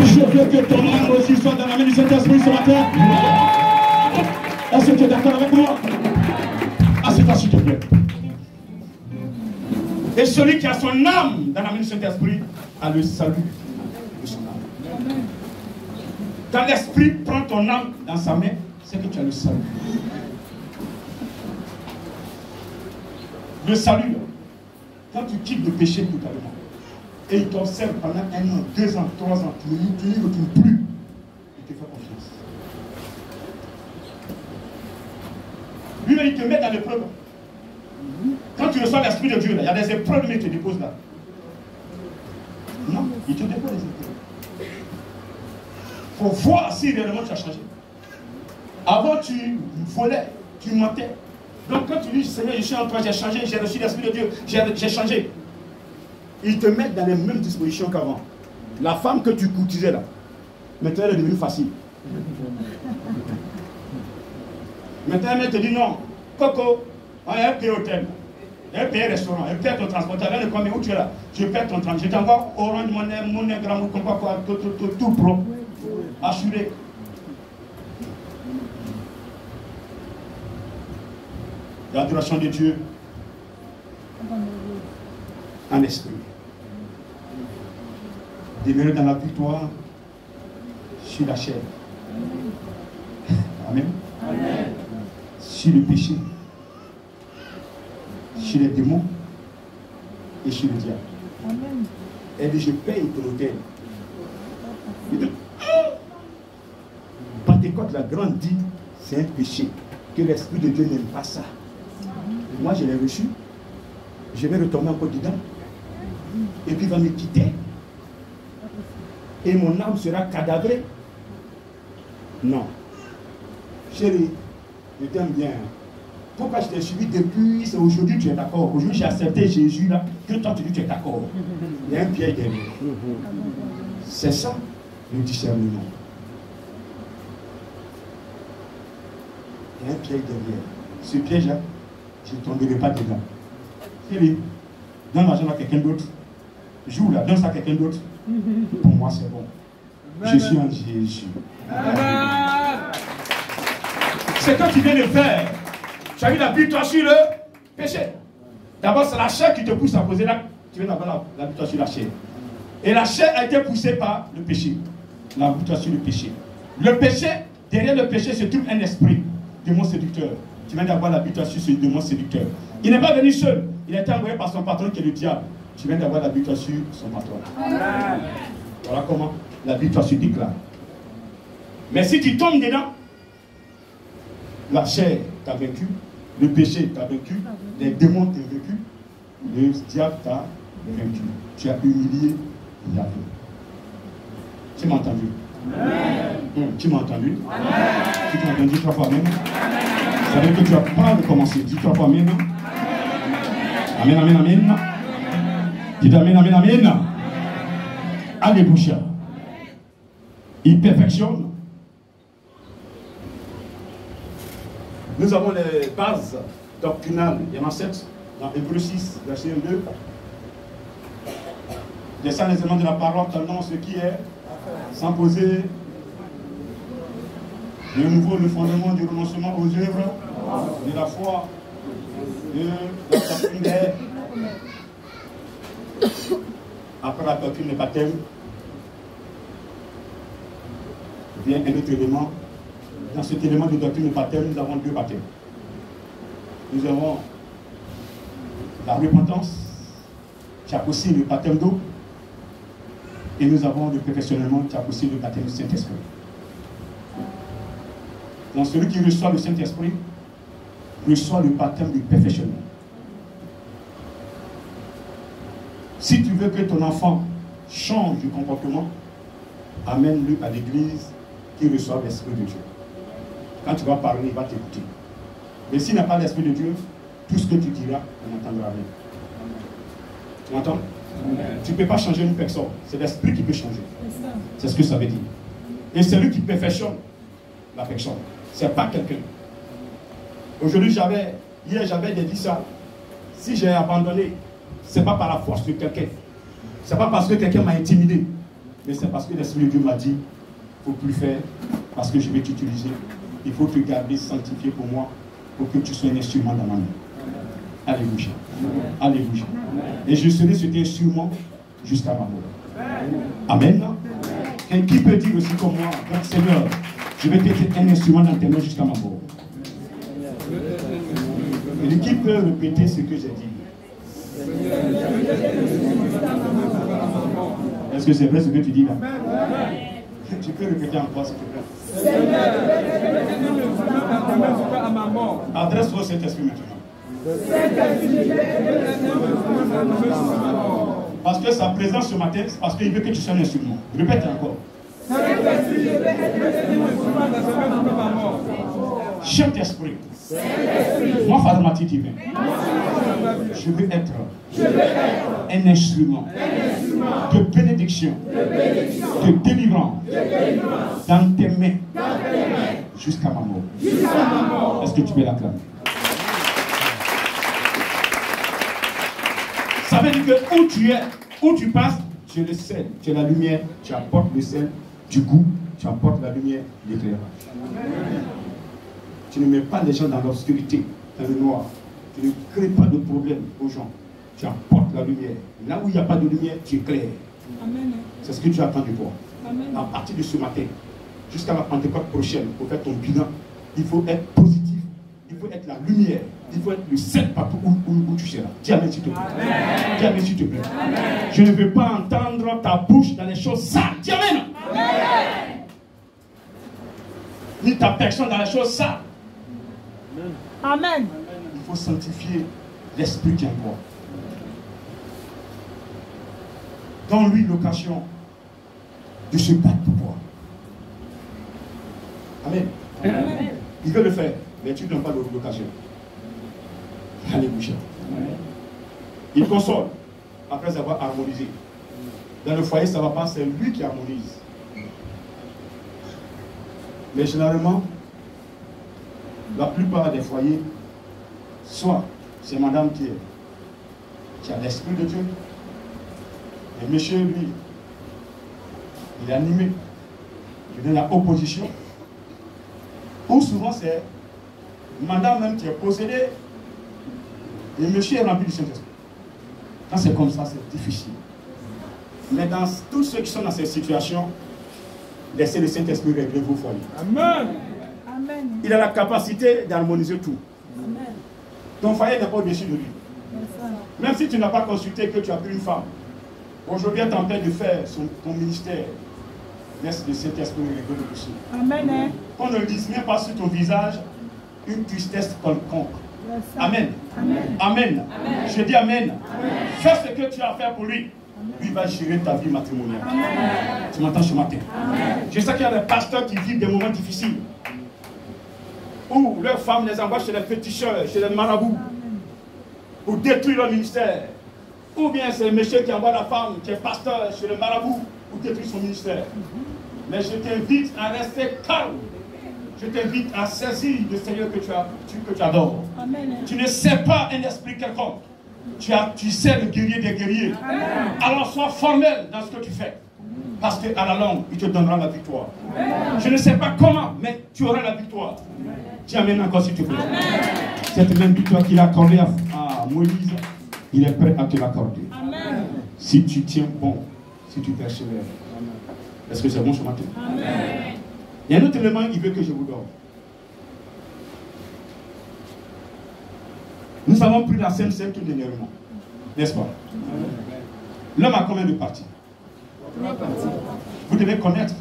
Je veux que ton âme aussi soit dans la main du Saint-Esprit ce matin. Est-ce que tu es d'accord avec moi? Assieds-toi s'il te plaît. Et celui qui a son âme dans la main du Saint-Esprit a le salut de son âme. Quand l'Esprit prend ton âme dans sa main, c'est que tu as le salut. Le salut, quand tu quittes le péché totalement, et il t'observe pendant 1 an, 2 ans, 3 ans, tu ne retournes plus, il te fait confiance. Lui, il te met dans l'épreuve. Quand tu reçois l'Esprit de Dieu, là, il y a des épreuves, mais il te dépose là. Non, il te dépose les épreuves. Il faut voir si réellement tu as changé. Avant, tu volais, tu mentais. Donc quand tu dis, Seigneur, je suis en toi, j'ai changé, j'ai reçu l'Esprit de Dieu, j'ai changé. Ils te mettent dans les mêmes dispositions qu'avant. La femme que tu courtisais là, maintenant elle est devenue facile. Maintenant, un mec te dit non. Coco, on a payé hôtel. Elle paye restaurant, elle paye ton transport, tu as combien où tu es là? Je paye ton transport. Je t'envoie Orange Monnaie, Grand, quoi, tout pro. Assuré. L'adoration de Dieu en esprit. Demeurer dans la victoire sur la chair. Amen. Amen. Sur le péché, sur les démons et sur le diable. Amen. Elle dit, je paye ton hôtel. Pentecôte, la grande dit, c'est un péché, que l'Esprit de Dieu n'aime pas ça. Et moi, je l'ai reçu, je vais retomber encore dedans, et puis il va me quitter, et mon âme sera cadavrée. Non. Chérie, je t'aime bien. Pourquoi je t'ai suivi depuis, c'est aujourd'hui tu es d'accord. Aujourd'hui j'ai accepté Jésus là, que toi tu dis tu es d'accord. Il y a un piège derrière. C'est ça le discernement. Il y a un piège derrière. Ce piège là, je ne tomberai pas dedans. Chérie, donne l'argent à quelqu'un d'autre. Joue là, donne ça à quelqu'un d'autre. Pour moi c'est bon. Je suis en Jésus. C'est quand tu viens de faire. Tu as eu la victoire sur le péché. D'abord, c'est la chair qui te pousse à poser là. Tu viens d'avoir la victoire sur la chair. Et la chair a été poussée par le péché. La victoire sur le péché. Le péché, derrière le péché se trouve un esprit, démon séducteur. Tu viens d'avoir la victoire sur ce démon séducteur. Il n'est pas venu seul. Il a été envoyé par son patron qui est le diable. Tu viens d'avoir la victoire sur son patron. Voilà comment la victoire se déclare. Mais si tu tombes dedans, la chair t'a vaincu, le péché t'a vaincu, les démons t'ont vaincu, le diable t'a vaincu. Tu as humilié Yahvé. Tu m'as entendu? Tu m'as entendu? Tu t'as entendu 3 fois même? Ça veut dire que tu n'as pas recommencé. Dis 3 fois même. Amen, amen, amen. Dis amen, amen, amen. Alléluia. Il perfectionne. Nous avons les bases doctrinales, il y en a 7, dans Hébreux 6, verset 2. Descend les éléments de la parole, tendant ce qui est, sans poser de nouveau le fondement du renoncement aux œuvres, de la foi, de la doctrine des. Après la doctrine des baptêmes, vient un autre élément. Dans cet élément de doctrine de baptême, nous avons 2 baptêmes. Nous avons la repentance, qui a aussi le baptême d'eau, et nous avons le perfectionnement, qui a aussi le baptême du Saint-Esprit. Donc celui qui reçoit le Saint-Esprit reçoit le baptême du perfectionnement. Si tu veux que ton enfant change de comportement, amène-le à l'église qui reçoit l'Esprit de Dieu. Quand tu vas parler, il va t'écouter. Mais s'il n'a pas l'Esprit de Dieu, tout ce que tu diras, on n'entendra rien. Tu m'entends? Tu ne peux pas changer une personne. C'est l'Esprit qui peut changer. C'est ce que ça veut dire. Et c'est lui qui perfectionne la personne. Ce n'est pas quelqu'un. Aujourd'hui, hier j'avais dit ça. Si j'ai abandonné, ce n'est pas par la force de quelqu'un. Ce n'est pas parce que quelqu'un m'a intimidé. Mais c'est parce que l'Esprit de Dieu m'a dit, il ne faut plus faire, parce que je vais t'utiliser. Il faut te garder sanctifié pour moi, pour que tu sois un instrument dans ma main. Alléluia. Alléluia. Et je serai cet instrument jusqu'à ma mort. Amen. Et qui peut dire aussi comme moi, Seigneur, je vais être un instrument dans tes mains jusqu'à ma mort. Et qui peut répéter ce que j'ai dit? Est-ce que c'est vrai ce que tu dis là? Tu peux répéter encore s'il te plaît. Adresse-toi cet esprit maintenant. Parce que sa présence ce matin, c'est parce qu'il veut que tu sois un instrument. Répète encore. Saint-Esprit, moi, Pharmacie divin, je veux être un instrument de bénédiction, de délivrance dans tes mains jusqu'à ma mort. Est-ce Est-ce que tu peux l'acclamer? Ça veut dire que où tu es, où tu passes, tu es le sel, tu es la lumière, tu apportes le sel du goût, tu apportes la lumière, l'éclairage. Tu ne mets pas les gens dans l'obscurité, dans le noir. Tu ne crées pas de problème aux gens. Tu apportes la lumière. Là où il n'y a pas de lumière, tu éclaires. C'est ce que tu attends de toi. À partir de ce matin, jusqu'à la Pentecôte prochaine, pour faire ton bilan, il faut être positif. Il faut être la lumière. Il faut être le sel partout où tu seras. Dis amen s'il te plaît. Dis amen s'il te plaît. Je ne veux pas entendre ta bouche dans les choses sales. Dis amen. Ni ta personne dans les choses sales. Amen. Il faut sanctifier l'esprit qui est en toi. Donne-lui l'occasion de se battre pour toi. Amen. Amen. Il veut le faire, mais tu ne donnes pas l'occasion. Alléluia. Il console après avoir harmonisé. Dans le foyer, ça ne va pas, c'est lui qui harmonise. Mais généralement, la plupart des foyers, soit c'est madame qui a l'esprit de Dieu, et monsieur, lui, il est animé, il donne la opposition, ou souvent c'est madame même qui est possédée, et monsieur est rempli du Saint-Esprit. Quand c'est comme ça, c'est difficile. Mais dans tous ceux qui sont dans cette situation, laissez le Saint-Esprit régler vos foyers. Amen. Amen. Il a la capacité d'harmoniser tout. Amen. Ton foyer n'est pas au-dessus de lui. Même si tu n'as pas consulté que tu as pris une femme, aujourd'hui elle t'empêche de faire ton ministère. Laisse le Saint-Esprit régler le dossier. Amen. Qu'on ne dise même pas sur ton visage une tristesse quelconque. Amen. Amen. Amen. Amen. Je dis amen. Amen. Fais ce que tu as à faire pour lui. Lui va gérer ta vie matrimoniale. Amen. Tu m'entends ce matin? Amen. Je sais qu'il y a des pasteurs qui vivent des moments difficiles. Où leurs femmes les envoient chez les féticheurs, chez les marabouts, pour détruire leur ministère. Ou bien c'est le monsieur qui envoie la femme qui est pasteur chez le marabout pour détruire son ministère. Mais je t'invite à rester calme. Je t'invite à saisir le Seigneur que tu adores. Amen. Tu ne sais pas un esprit quelconque. Tu sais le guerrier des guerriers. Amen. Alors sois formel dans ce que tu fais. Parce qu'à la longue, il te donnera la victoire. Amen. Je ne sais pas comment, mais tu auras la victoire. Dis amen encore s'il te plaît. Amen. Cette même victoire qu'il a accordée à Moïse, il est prêt à te l'accorder. Si tu tiens bon, si tu persévères. Est-ce que c'est bon ce matin? Amen. Il y a un autre élément qu'il veut que je vous donne. Nous avons pris la Sainte Seine tout dernièrement. N'est-ce pas? L'homme a combien de parties? 3 parties. Vous devez connaître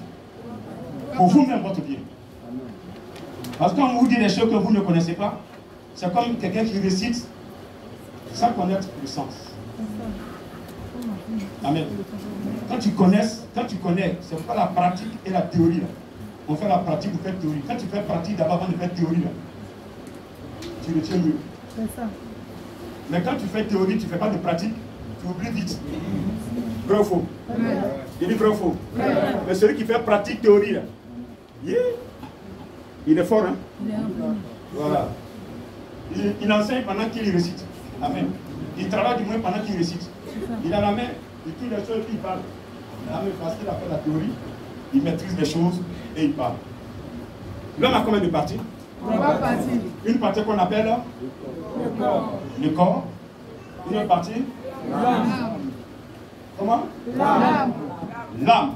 pour vous-même votre bien. Parce que quand on vous dit des choses que vous ne connaissez pas, c'est comme quelqu'un qui récite sans connaître le sens. Amen. Quand tu connais, c'est pas la pratique et la théorie. Là. On fait la pratique, vous faites théorie. Quand tu fais pratique d'abord avant de faire théorie, là, tu retiens mieux. C'est ça. Mais quand tu fais théorie, tu ne fais pas de pratique, tu oublies vite. Vrai ou faux? Il dit vrai ou faux? Mais celui qui fait pratique théorie, là, il est fort, hein? Voilà. Il enseigne pendant qu'il récite. Amen. Il travaille du moins pendant qu'il récite. Il a la main, il touche les choses et il parle. Amen. Parce qu'il a fait la théorie, il maîtrise les choses et il parle. L'homme a combien de parties? 3 parties. Une partie qu'on appelle le corps. Le corps. Une autre partie? L'âme. Comment? L'âme. L'âme.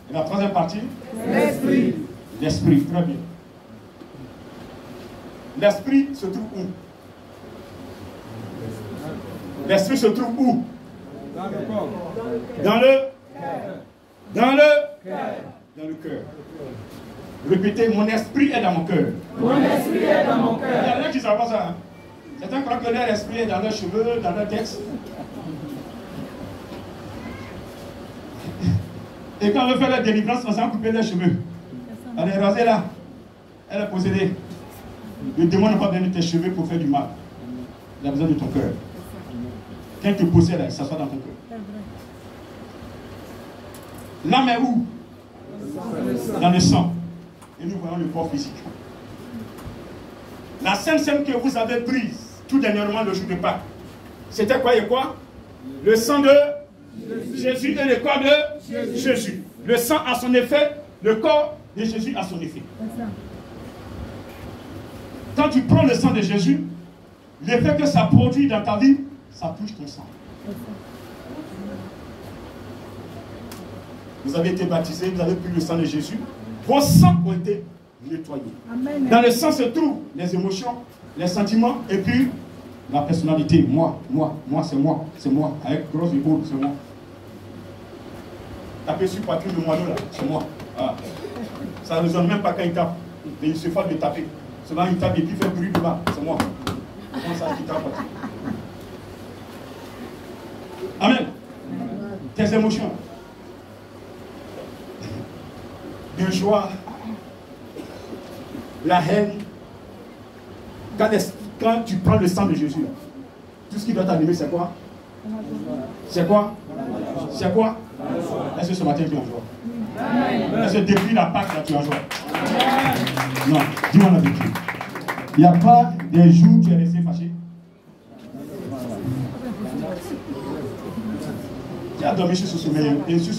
Et la troisième partie? L'esprit. L'esprit, très bien. L'esprit se trouve où? L'esprit se trouve où? Dans le corps. Dans le cœur. Répétez, mon esprit est dans mon cœur. Mon esprit est dans mon cœur. Il y en a qui ne savent pas ça. Hein? Certains croient que leur esprit est dans leurs cheveux, dans leur texte. Et quand on veut faire la délivrance, on s'en couper leurs cheveux. Elle est rasée là. Elle est possédée. Le démon n'a pas besoin de tes cheveux pour faire du mal. Il a besoin de ton cœur. Quand il te possède, il s'assoit dans ton cœur. L'âme est où? Dans le sang. Et nous voyons le corps physique. La Sainte Seine que vous avez prise tout dernièrement le jour de Pâques, c'était quoi et quoi? Le sang de Jésus et le corps de Jésus. Le sang a son effet, le corps de Jésus a son effet. Quand tu prends le sang de Jésus, l'effet que ça produit dans ta vie, ça touche ton sang. Vous avez été baptisés, vous avez pris le sang de Jésus, vos sangs ont été nettoyés. Amen. Dans le sang se trouvent les émotions, les sentiments et puis la personnalité. Moi, c'est moi, avec grosse épaule, c'est moi. Taper sur poitrine de moineau là, c'est moi. Ah. Ça ne résonne même pas quand il tape. Mais il se fait de taper. Souvent il tape et puis il fait bruit devant, c'est moi. Comment ça qu'il tape? Amen. Tes émotions. De joie, la haine. Quand tu prends le sang de Jésus, tout ce qui doit t'animer, c'est quoi? C'est quoi? C'est quoi? Est-ce que ce matin tu es en joie? Est-ce que depuis la Pâque, là, tu es en joie? Non, dis-moi la vérité. Il n'y a pas des jours où tu es resté fâché. Qui a dormi sur ce sommeil et sur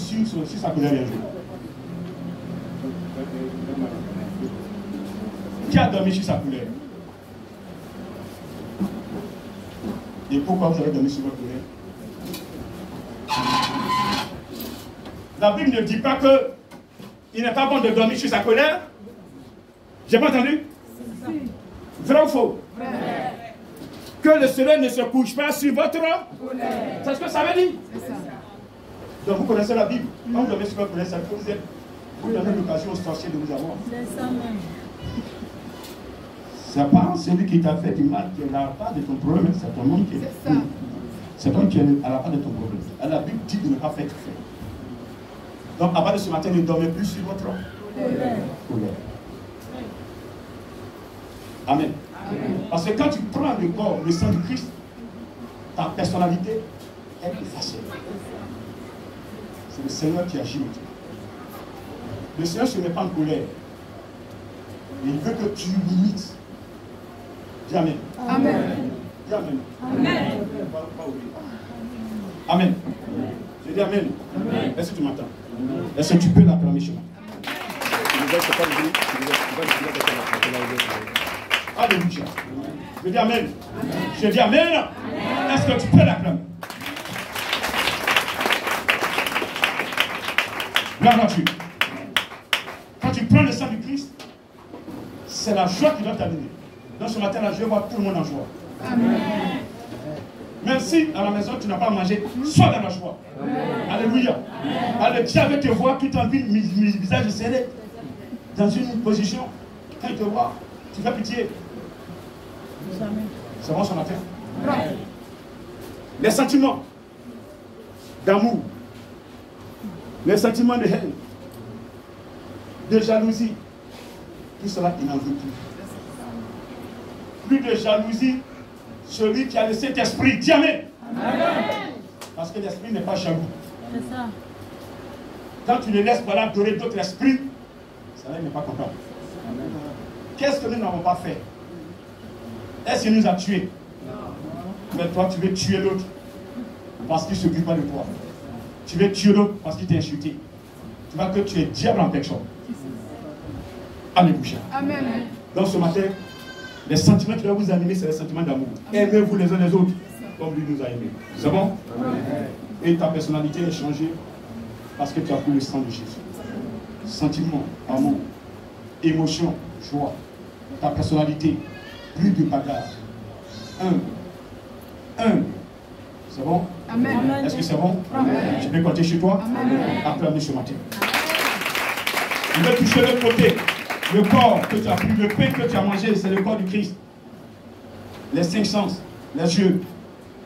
sa colère un jour? Qui a dormi sur sa colère? Et pourquoi vous avez dormi sur votre colère? La Bible ne dit pas que il n'est pas bon de dormir sur sa colère. J'ai pas entendu? Vrai ou faux? Que le soleil ne se couche pas sur votre colère. C'est ce que ça veut dire? Donc vous connaissez la Bible. Quand vous dormez sur votre colère, ça veut dire que vous donnez l'occasion aux sorciers de vous avoir. C'est pas celui qui t'a fait du mal qui est à la part de ton problème, c'est ton homme qui est. C'est toi qui est à la part de ton problème. La Bible dit de ne pas faire tout faire. Donc, à part de ce matin, ne dormez plus sur votre colère. Amen. Parce que quand tu prends le corps, le sang du Christ, ta personnalité est effacée. C'est le Seigneur qui agit. Le Seigneur ne se met pas en colère. Il veut que tu limites. Dis Amen. Amen. Dis Amen. Amen. Amen. Je dis Amen. Amen. Est-ce que tu m'entends? Est-ce que tu peux l'acclamer chez moi? Alléluia. Je dis Amen. Je dis Amen. Est-ce que tu peux l'acclamer? Là, là-dessus. Quand tu prends le sang du Christ, c'est la joie qui doit t'animer. Donc ce matin, là, je vais voir tout le monde en joie. Amen. Même si à la maison tu n'as pas mangé, sois dans la joie. Amen. Alléluia. Le diable te voit, tout en vie, visage serré, dans une position. Quand il te voit, tu fais pitié. C'est bon ce matin. Amen. Les sentiments d'amour, les sentiments de haine, de jalousie, tout cela, il n'en veut plus. Plus de jalousie, celui qui a le Saint-Esprit. Dis Amen. Parce que l'esprit n'est pas jaloux. C'est ça. Quand tu le laisses voilà adorer d'autres esprits, ça n'est pas content. Qu'est-ce que nous n'avons pas fait? Est-ce qu'il nous a tués? Mais toi, tu veux tuer l'autre parce qu'il ne s'occupe pas de toi. Tu veux tuer l'autre parce qu'il t'a insulté. Tu vois que tu es diable en personne. Alléluia. Amen. Donc ce matin, les sentiments qui doivent vous animer, c'est les sentiments d'amour. Aimez-vous les uns les autres comme lui nous a aimés. C'est bon? Amen. Et ta personnalité est changée parce que tu as pris le sang de Jésus. Sentiment, amour, émotion, joie. Ta personnalité, plus de bagarre. C'est bon? Amen. Est-ce que c'est bon? Amen. Tu peux compter chez toi? Acclame ce matin. Tu veux toucher l'autre côté. Le corps que tu as pris, le pain que tu as mangé, c'est le corps du Christ. Les 5 sens, les yeux,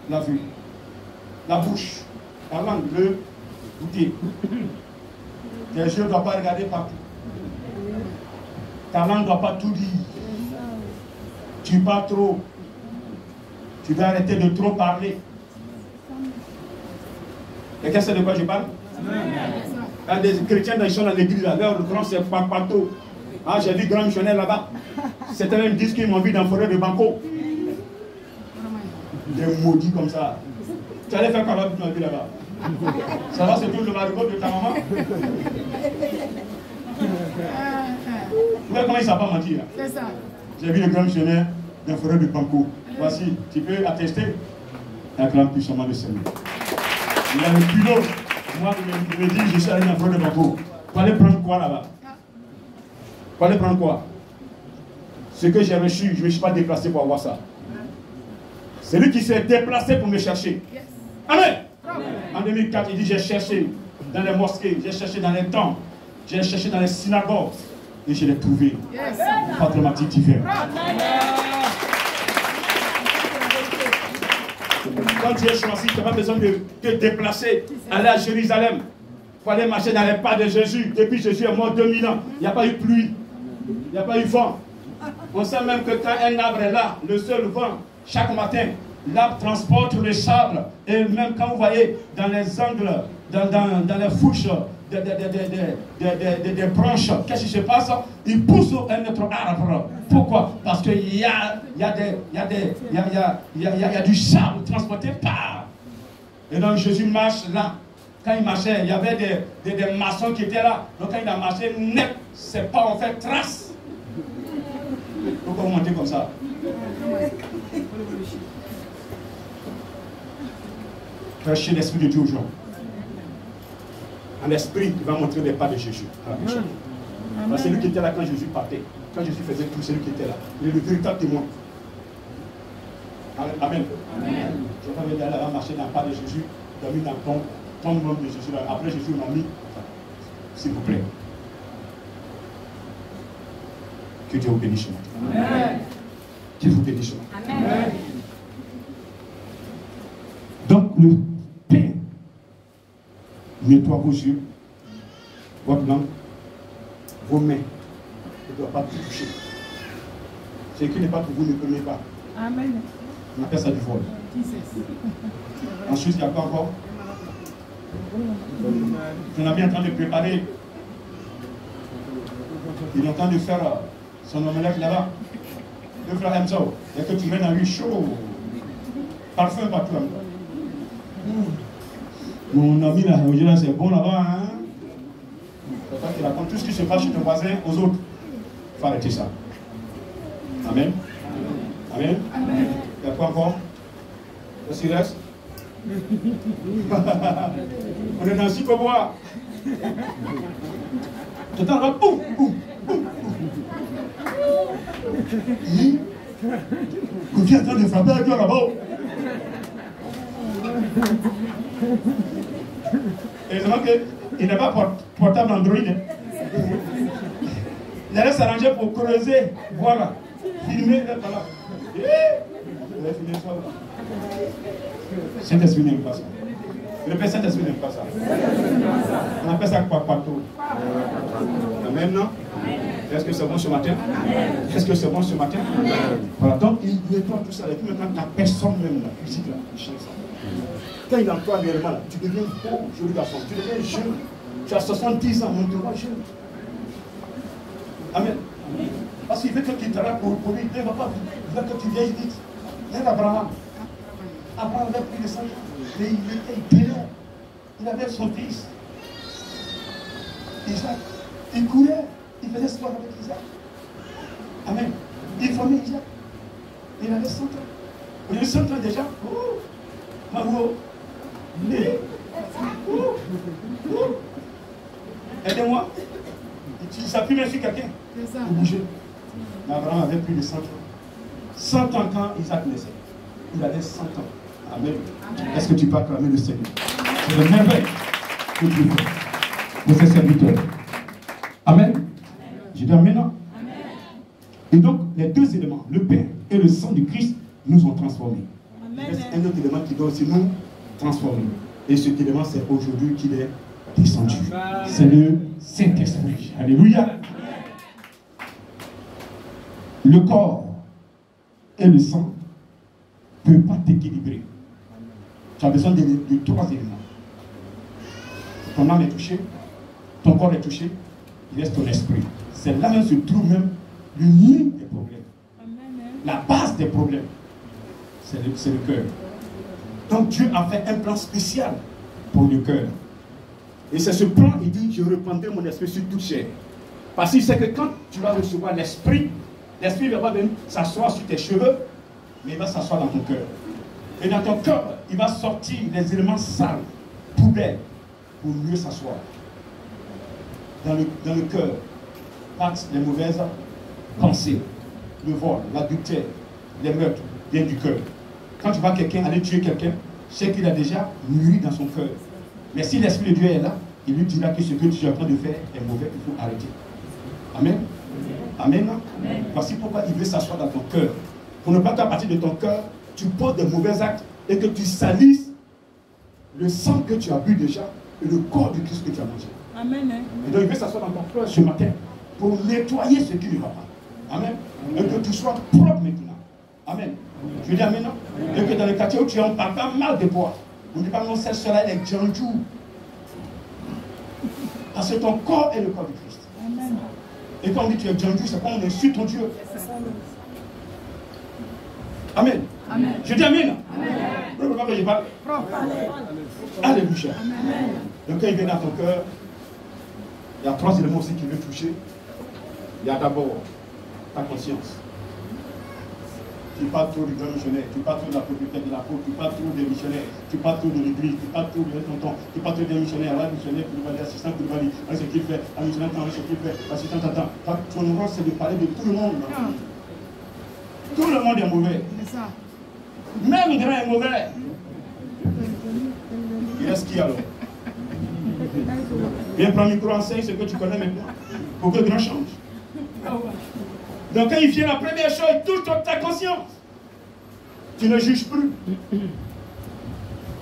la vue, la bouche, la langue, le goûter. Tes yeux ne doivent pas regarder partout. Ta langue ne doit pas tout dire. Tu parles trop. Tu dois arrêter de trop parler. Et qu'est-ce que de quoi je parle? Quand des chrétiens ils sont dans l'église, leur grand c'est papato. Ah, j'ai vu grand missionnaire là-bas. Certains même disent qu'ils m'ont vu dans la forêt de Banco. Des maudits comme ça. Tu allais faire quoi là-bas, tu m'as vu là-bas? Ça va, c'est tout le marigot de ta maman? Comment il ne s'est pas menti là? C'est ça. J'ai vu le grand missionnaire dans la forêt de Banco. Voici, tu peux attester un grand puissant de Seigneur. Il a le culot. Moi, il me dit, je suis allé dans la forêt de Banco. Pour aller prendre quoi là-bas? Pour aller prendre quoi? Ce que j'ai reçu, je ne me suis pas déplacé pour avoir ça. C'est lui qui s'est déplacé pour me chercher. Amen. En 2004, il dit, j'ai cherché dans les mosquées, j'ai cherché dans les temples, j'ai cherché dans les synagogues et je l'ai trouvé. Pas traumatique différent. Quand tu es choisi, tu n'as pas besoin de te déplacer, aller à Jérusalem. Il faut aller marcher dans les pas de Jésus. Depuis Jésus est mort 2000 ans, il n'y a pas eu pluie, il n'y a pas eu vent. On sait même que quand un arbre est là, le seul vent, chaque matin, l'arbre transporte le sable. Et même quand vous voyez dans les angles, dans les fourches des branches, qu'est-ce qui se passe? Il pousse un autre arbre. Pourquoi? Parce qu'il y a du sable transporté par. Et donc Jésus marche là. Quand il marchait, il y avait des maçons qui étaient là. Donc quand il a marché, net, c'est pas en fait trace. Pourquoi vous montez comme ça? Prêcher l'Esprit de Dieu aux gens. En esprit, il va montrer les pas de Jésus. C'est lui qui était là quand Jésus partait. Quand Jésus faisait tout, c'est lui qui était là. Il est le véritable témoin. Amen. Amen. Je ne vais pas aller là marcher dans le pas de Jésus, dormir dans ton nom de Jésus. Après Jésus m'a mis. S'il vous plaît. Que Dieu vous bénisse. Amen. Dieu vous bénisse. Amen. Donc le pain nettoie vos yeux, votre langue, vos mains. Il ne doit pas tout toucher. Ce qui n'est pas pour vous, ne prenez pas. Amen. On appelle ça du vol. Ensuite, il y a quoi encore? On a bien en train de préparer. Il est en train de faire son omelette là-bas. Le frère Hamzo, et que tu mets dans lui chaud. Parfum partout. Mon ami là, c'est bon là-bas. Hein? Il raconte tout ce qui se passe chez ton voisin aux autres. Il faut arrêter ça. Amen. Amen. Amen. Il y a quoi encore? Qu'est-ce qu'il reste? On est dans le psychobois. Tout le temps, là, boum, boum, boum. Vous êtes en train de frapper avec toi là-bas. Heureusement qu'il n'a pas portable Android. Il allait s'arranger pour creuser, voilà, filmer, voilà. Il va filmer ça. Saint-Esprit n'aime pas ça. Le Père Saint-Esprit n'aime pas ça. On appelle ça quoi, partout. Amen, non? Est-ce que c'est bon ce matin? Est-ce que c'est bon ce matin? Voilà, donc il nettoie tout ça. Et puis maintenant, la personne même, la physique, là, il change ça. Quand il emploie réellement, tu deviens beau, joli garçon. Tu deviens jeune. Tu as 70 ans, mais tu vois jeune. Amen. Parce qu'il veut que tu travailles pour lui. Il ne va pas. Il veut que tu vieilles vite. Même Abraham. Abraham avait plus de 100 ans. Mais il était là. Il avait son fils. Isaac. Il courait. Il faisait sport avec Isaac. Amen. Il formait Isaac. Il avait 100 ans. Il avait 100 ans déjà. Oh. Bravo. Aidez-moi. Ça a pu même sur quelqu'un pour bouger. Mais Abraham avait plus de 100 ans. 100 ans quand Isaac naissait. Il avait 100 ans. Amen. Est-ce que tu peux acclamer le Seigneur? C'est le merveille que Dieu fait pour ses serviteurs. Amen. Je dis maintenant. Et donc, les deux éléments, le pain et le sang du Christ, nous ont transformés. C'est un autre élément qui doit aussi nous transformer. Et cet élément, c'est aujourd'hui qu'il est descendu. C'est le Saint-Esprit. Alléluia. Le corps et le sang ne peuvent pas t'équilibrer. Tu as besoin de trois éléments. Ton âme est touchée, ton corps est touché, il reste ton esprit. C'est là même se trouve même le nid des problèmes. La base des problèmes, c'est le cœur. Donc Dieu a fait un plan spécial pour le cœur. Et c'est ce plan, il dit, je répandrai mon esprit sur toute chair. Parce qu'il sait que quand tu vas recevoir l'esprit, l'esprit ne va pas venir s'asseoir sur tes cheveux, mais il va s'asseoir dans ton cœur. Et dans ton cœur, il va sortir les éléments sales, poubelles, pour mieux s'asseoir. Dans le cœur, passent les mauvaises pensées, le vol, l'adultère, les meurtres, viennent du cœur. Quand tu vois quelqu'un aller tuer quelqu'un, c'est qu'il a déjà mûri dans son cœur. Mais si l'Esprit de Dieu est là, il lui dira que ce que tu es en train de faire est mauvais, il faut arrêter. Amen. Amen. Amen. Voici pourquoi il veut s'asseoir dans ton cœur. Pour ne pas qu'à partir de ton cœur, tu poses des mauvais actes et que tu salisses le sang que tu as bu déjà et le corps du Christ que tu as mangé. Amen. Et donc il veut s'asseoir dans ton cœur ce matin pour nettoyer ce qui ne va pas. Amen. Et que tu sois propre maintenant. Amen. Je dis amen. Et que dans le quartier où tu es, on ne parle pas mal de toi. On ne dit pas non, celle-là, elle est Djanjou. Parce que ton corps est le corps du Christ. Amen. Et quand on dit que tu es Djanjou, c'est quand on insulte ton Dieu. Amen. Amen. Je dis amen. Pourquoi que je parle? Alléluia. Donc quand il vient dans ton cœur, il y a 3 éléments aussi qu'il veut toucher. Il y a d'abord ta conscience. Tu parles trop du grand missionnaire, tu parles trop de la propriété de la peau, tu parles trop des missionnaires, tu parles trop de l'église, tu parles trop de tonton, tu parles trop des missionnaires, là, missionnaire Koulibaly, assistant Koulibaly, ce qu'il fait, un missionnaire ce qu'il fait, assistant Tatan. Ton rôle c'est de parler de tout le monde. Tout le monde est mauvais. Même le grand est mauvais. Il reste qui alors? Viens prendre le micro, enseigne ce que tu connais maintenant, pour que le grand change. Donc quand il vient, la première chose, il touche ta conscience. Tu ne juges plus.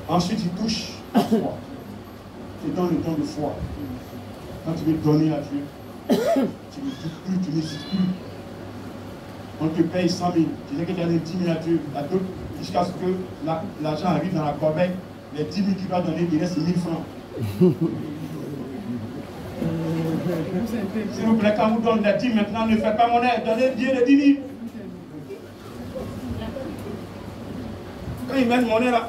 Ensuite, il touche la foi. Tu donnes le temps de foi. Quand tu veux donner à Dieu, tu ne doutes plus, tu n'hésites plus. On te paye 100 000. Tu sais que tu as donné 10 000 à Dieu, à d'autres, jusqu'à ce que l'argent arrive dans la corbeille. Les 10 000 que tu vas donner, il reste 1000 francs. S'il vous plaît, quand vous donnez les 10 maintenant, ne faites pas monnaie, donnez bien les 10 000. Quand ils mettent monnaie là,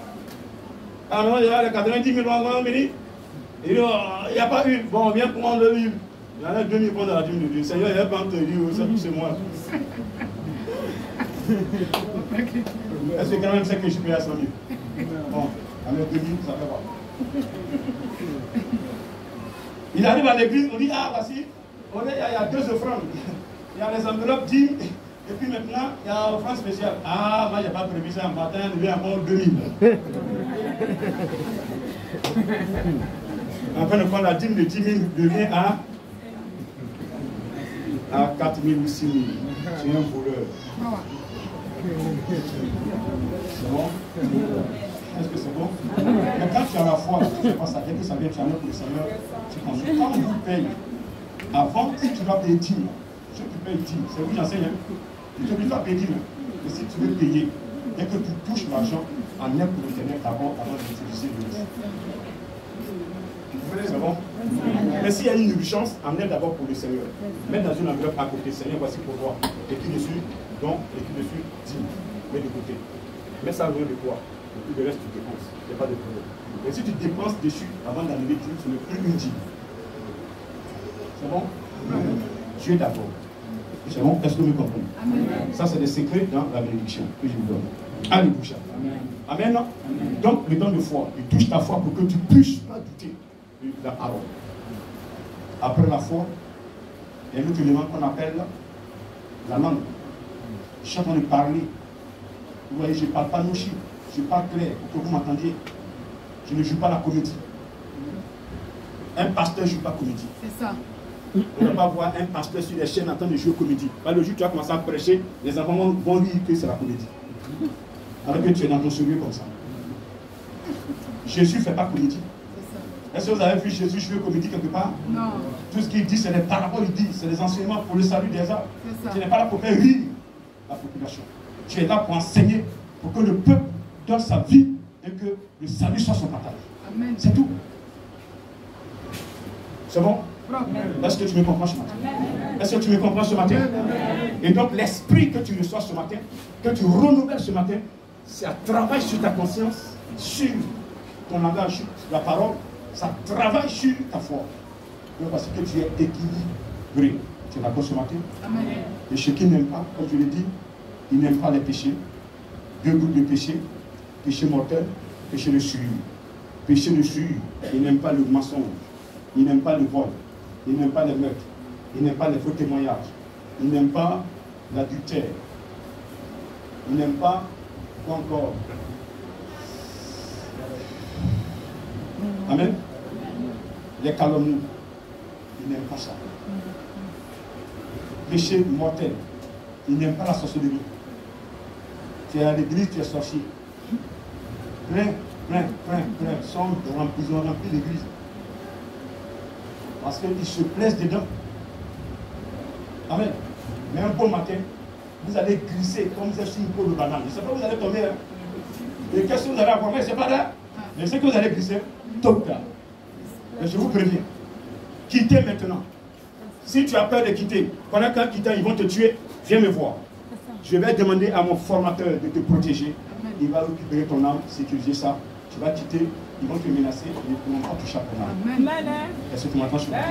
à un moment, il y a les 90 000 vont venir. Il n'y a pas une. Bon, on vient prendre le livre. Il y en a 2 000 dans la dîme de Dieu. Seigneur, il y a pas de livre, c'est moi. Est-ce que quand même c'est que je paye à 100 000? Bon, avec 2 000, ça fait pas. Il arrive à l'église, on dit, ah, voici, il y a 2 offrandes. Il y a les enveloppes 10, et puis maintenant, il y a offrande spéciale. Ah, moi, je n'ai pas prévu ça en matin, il y a encore 2000. Enfin, de prendre la dîme de 10 000 devient à 4 000 ou 6 000. C'est un voleur. C'est bon? Est-ce que c'est bon? Mais quand tu as la foi, tu ne fais pas ça. Dès que ça vient, tu amènes pour le Seigneur, tu consultes. Quand on vous paye, avant, si tu dois payer 10 000, si tu payes 10 000, c'est vous j'enseigne, tu t'obliges à payer 10 000. Mais si tu veux payer, dès que tu touches l'argent, en aide pour le Seigneur d'abord avant d'utiliser le reste. C'est bon? Mais s'il y a une urgence, en aide d'abord pour le Seigneur. Mets dans une enveloppe à côté, Seigneur, voici pour toi. Écris dessus, donc, écris dessus 10 000. Mets de côté. Mets ça loin de toi. Et puis le reste, tu dépenses. Il n'y a pas de problème. Mais si tu dépenses dessus avant d'enlever 10 000, ce n'est plus une 10 000. C'est bon? Dieu d'abord. C'est bon? Est-ce que vous comprenez? Ça, c'est des secrets dans la bénédiction que je vous donne. Alléluia. Amen. Amen. Donc, le don de foi, il touche ta foi pour que tu ne puisses pas douter de la parole. Après la foi, il y a un autre élément qu'on appelle la langue. Je suis en train de parler. Vous voyez, je ne parle pas nos chiffres. Je parle clair pour que vous m'entendiez. Je ne joue pas la comédie. Un pasteur ne joue pas comédie. C'est ça. On ne va pas voir un pasteur sur les chaînes en train de jouer comédie. Pas le jour où tu vas commencer à prêcher, les enfants vont dire que c'est la comédie. Alors que tu es dans ton sérieux comme ça. Jésus ne fait pas comédie. Est-ce que vous avez vu Jésus jouer comédie quelque part? Non. Tout ce qu'il dit, c'est des paraboles, il dit, c'est des enseignements pour le salut des hommes. Tu n'es pas là pour faire rire la population. Tu es là pour enseigner, pour que le peuple donne sa vie et que le salut soit son partage. C'est tout. C'est bon? Est-ce que tu me comprends ce matin? Est-ce que tu me comprends ce matin? Et donc l'esprit que tu reçois ce matin, que tu renouvelles ce matin, ça travaille sur ta conscience, sur ton langage, sur la parole, ça travaille sur ta foi. Parce que tu es équilibré. Tu es d'accord ce matin? Et ceux qui n'aiment pas, comme je l'ai dit, ils n'aiment pas les péchés. Deux groupes de péchés: péché mortel, péché de souillure. Péché de souillure, ils n'aiment pas le mensonge, ils n'aiment pas le vol, ils n'aiment pas les meurtres, ils n'aiment pas les faux témoignages, ils n'aiment pas l'adultère, ils n'aiment pas, quoi encore? Amen. Les calomnies, ils n'aiment pas ça. Péché mortel, ils n'aiment pas la sorcellerie. Tu es à l'église, tu es sorcier. Plein, sont remplis, ils ont rempli l'église. Parce qu'ils se plaisent dedans. Amen. Mais un bon matin, vous allez glisser comme ça sur une peau de banane. Je ne sais pas où vous allez tomber. Hein. Et qu'est-ce que vous allez avoir? C'est pas là. Je sais que vous allez glisser tôt ou tard. Mais je vous préviens. Quittez maintenant. Si tu as peur de quitter, pendant qu'en quittant, ils vont te tuer, viens me voir. Je vais demander à mon formateur de te protéger. Il va récupérer ton âme, sécuriser ça. Tu vas quitter, ils vont te menacer, ils ne pourront pas toucher à ton âme. Est-ce que tu m'entends ce matin?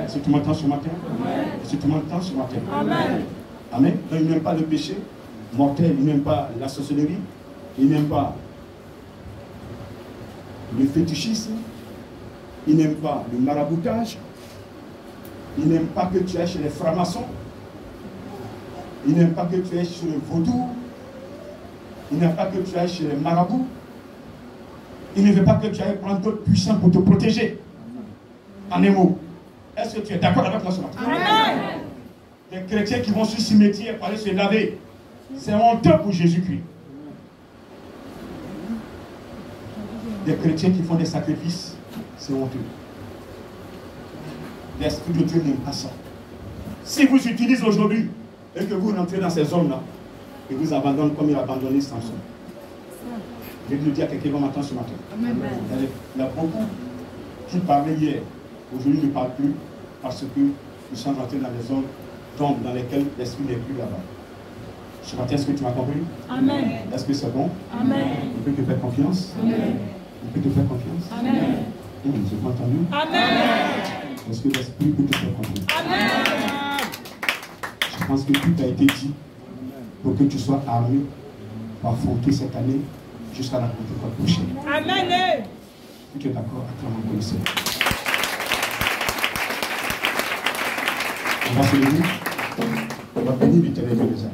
Est-ce que tu m'entends ce matin? Est-ce que tu m'entends ce matin? Amen. Donc ils n'aiment pas le péché mortel, ils n'aiment pas la sorcellerie, ils n'aiment pas le fétichisme, ils n'aiment pas le maraboutage, ils n'aiment pas que tu ailles chez les francs-maçons, ils n'aiment pas que tu ailles chez le vaudou, ils n'aiment pas que tu ailles chez les marabouts, ils ne veulent pas que tu ailles prendre d'autres puissants pour te protéger. En un mot, est-ce que tu es d'accord avec moi ce matin? Amen. Les chrétiens qui vont sur le cimetière pour aller se laver, c'est honteux pour Jésus-Christ. Les chrétiens qui font des sacrifices, c'est honteux. L'Esprit de Dieu n'aime pas ça. Si vous utilisez aujourd'hui et que vous rentrez dans ces zones-là, et vous abandonnez comme il a abandonné Samson, je vais le dire à quelqu'un qui m'entend ce matin. Amen. Il y a beaucoup qui parlaient hier, aujourd'hui ne parlent plus, parce que nous sommes rentrés dans des zones d'ombre dans lesquelles l'Esprit n'est plus là-bas. Ce matin, est-ce que tu m'as compris? Amen. Est-ce que c'est bon? Amen. On peut te faire confiance? Amen. On peut te faire confiance? Amen. Je m'ai entendu? Amen. Est-ce que l'Esprit peut te faire confiance? Amen. Je pense que tout a été dit pour que tu sois armé pour affronter cette année jusqu'à la Pentecôte prochaine. Amen. Si tu es d'accord, acclame mon Seigneur. On va se lever. On va bénir l'Éternel des âmes.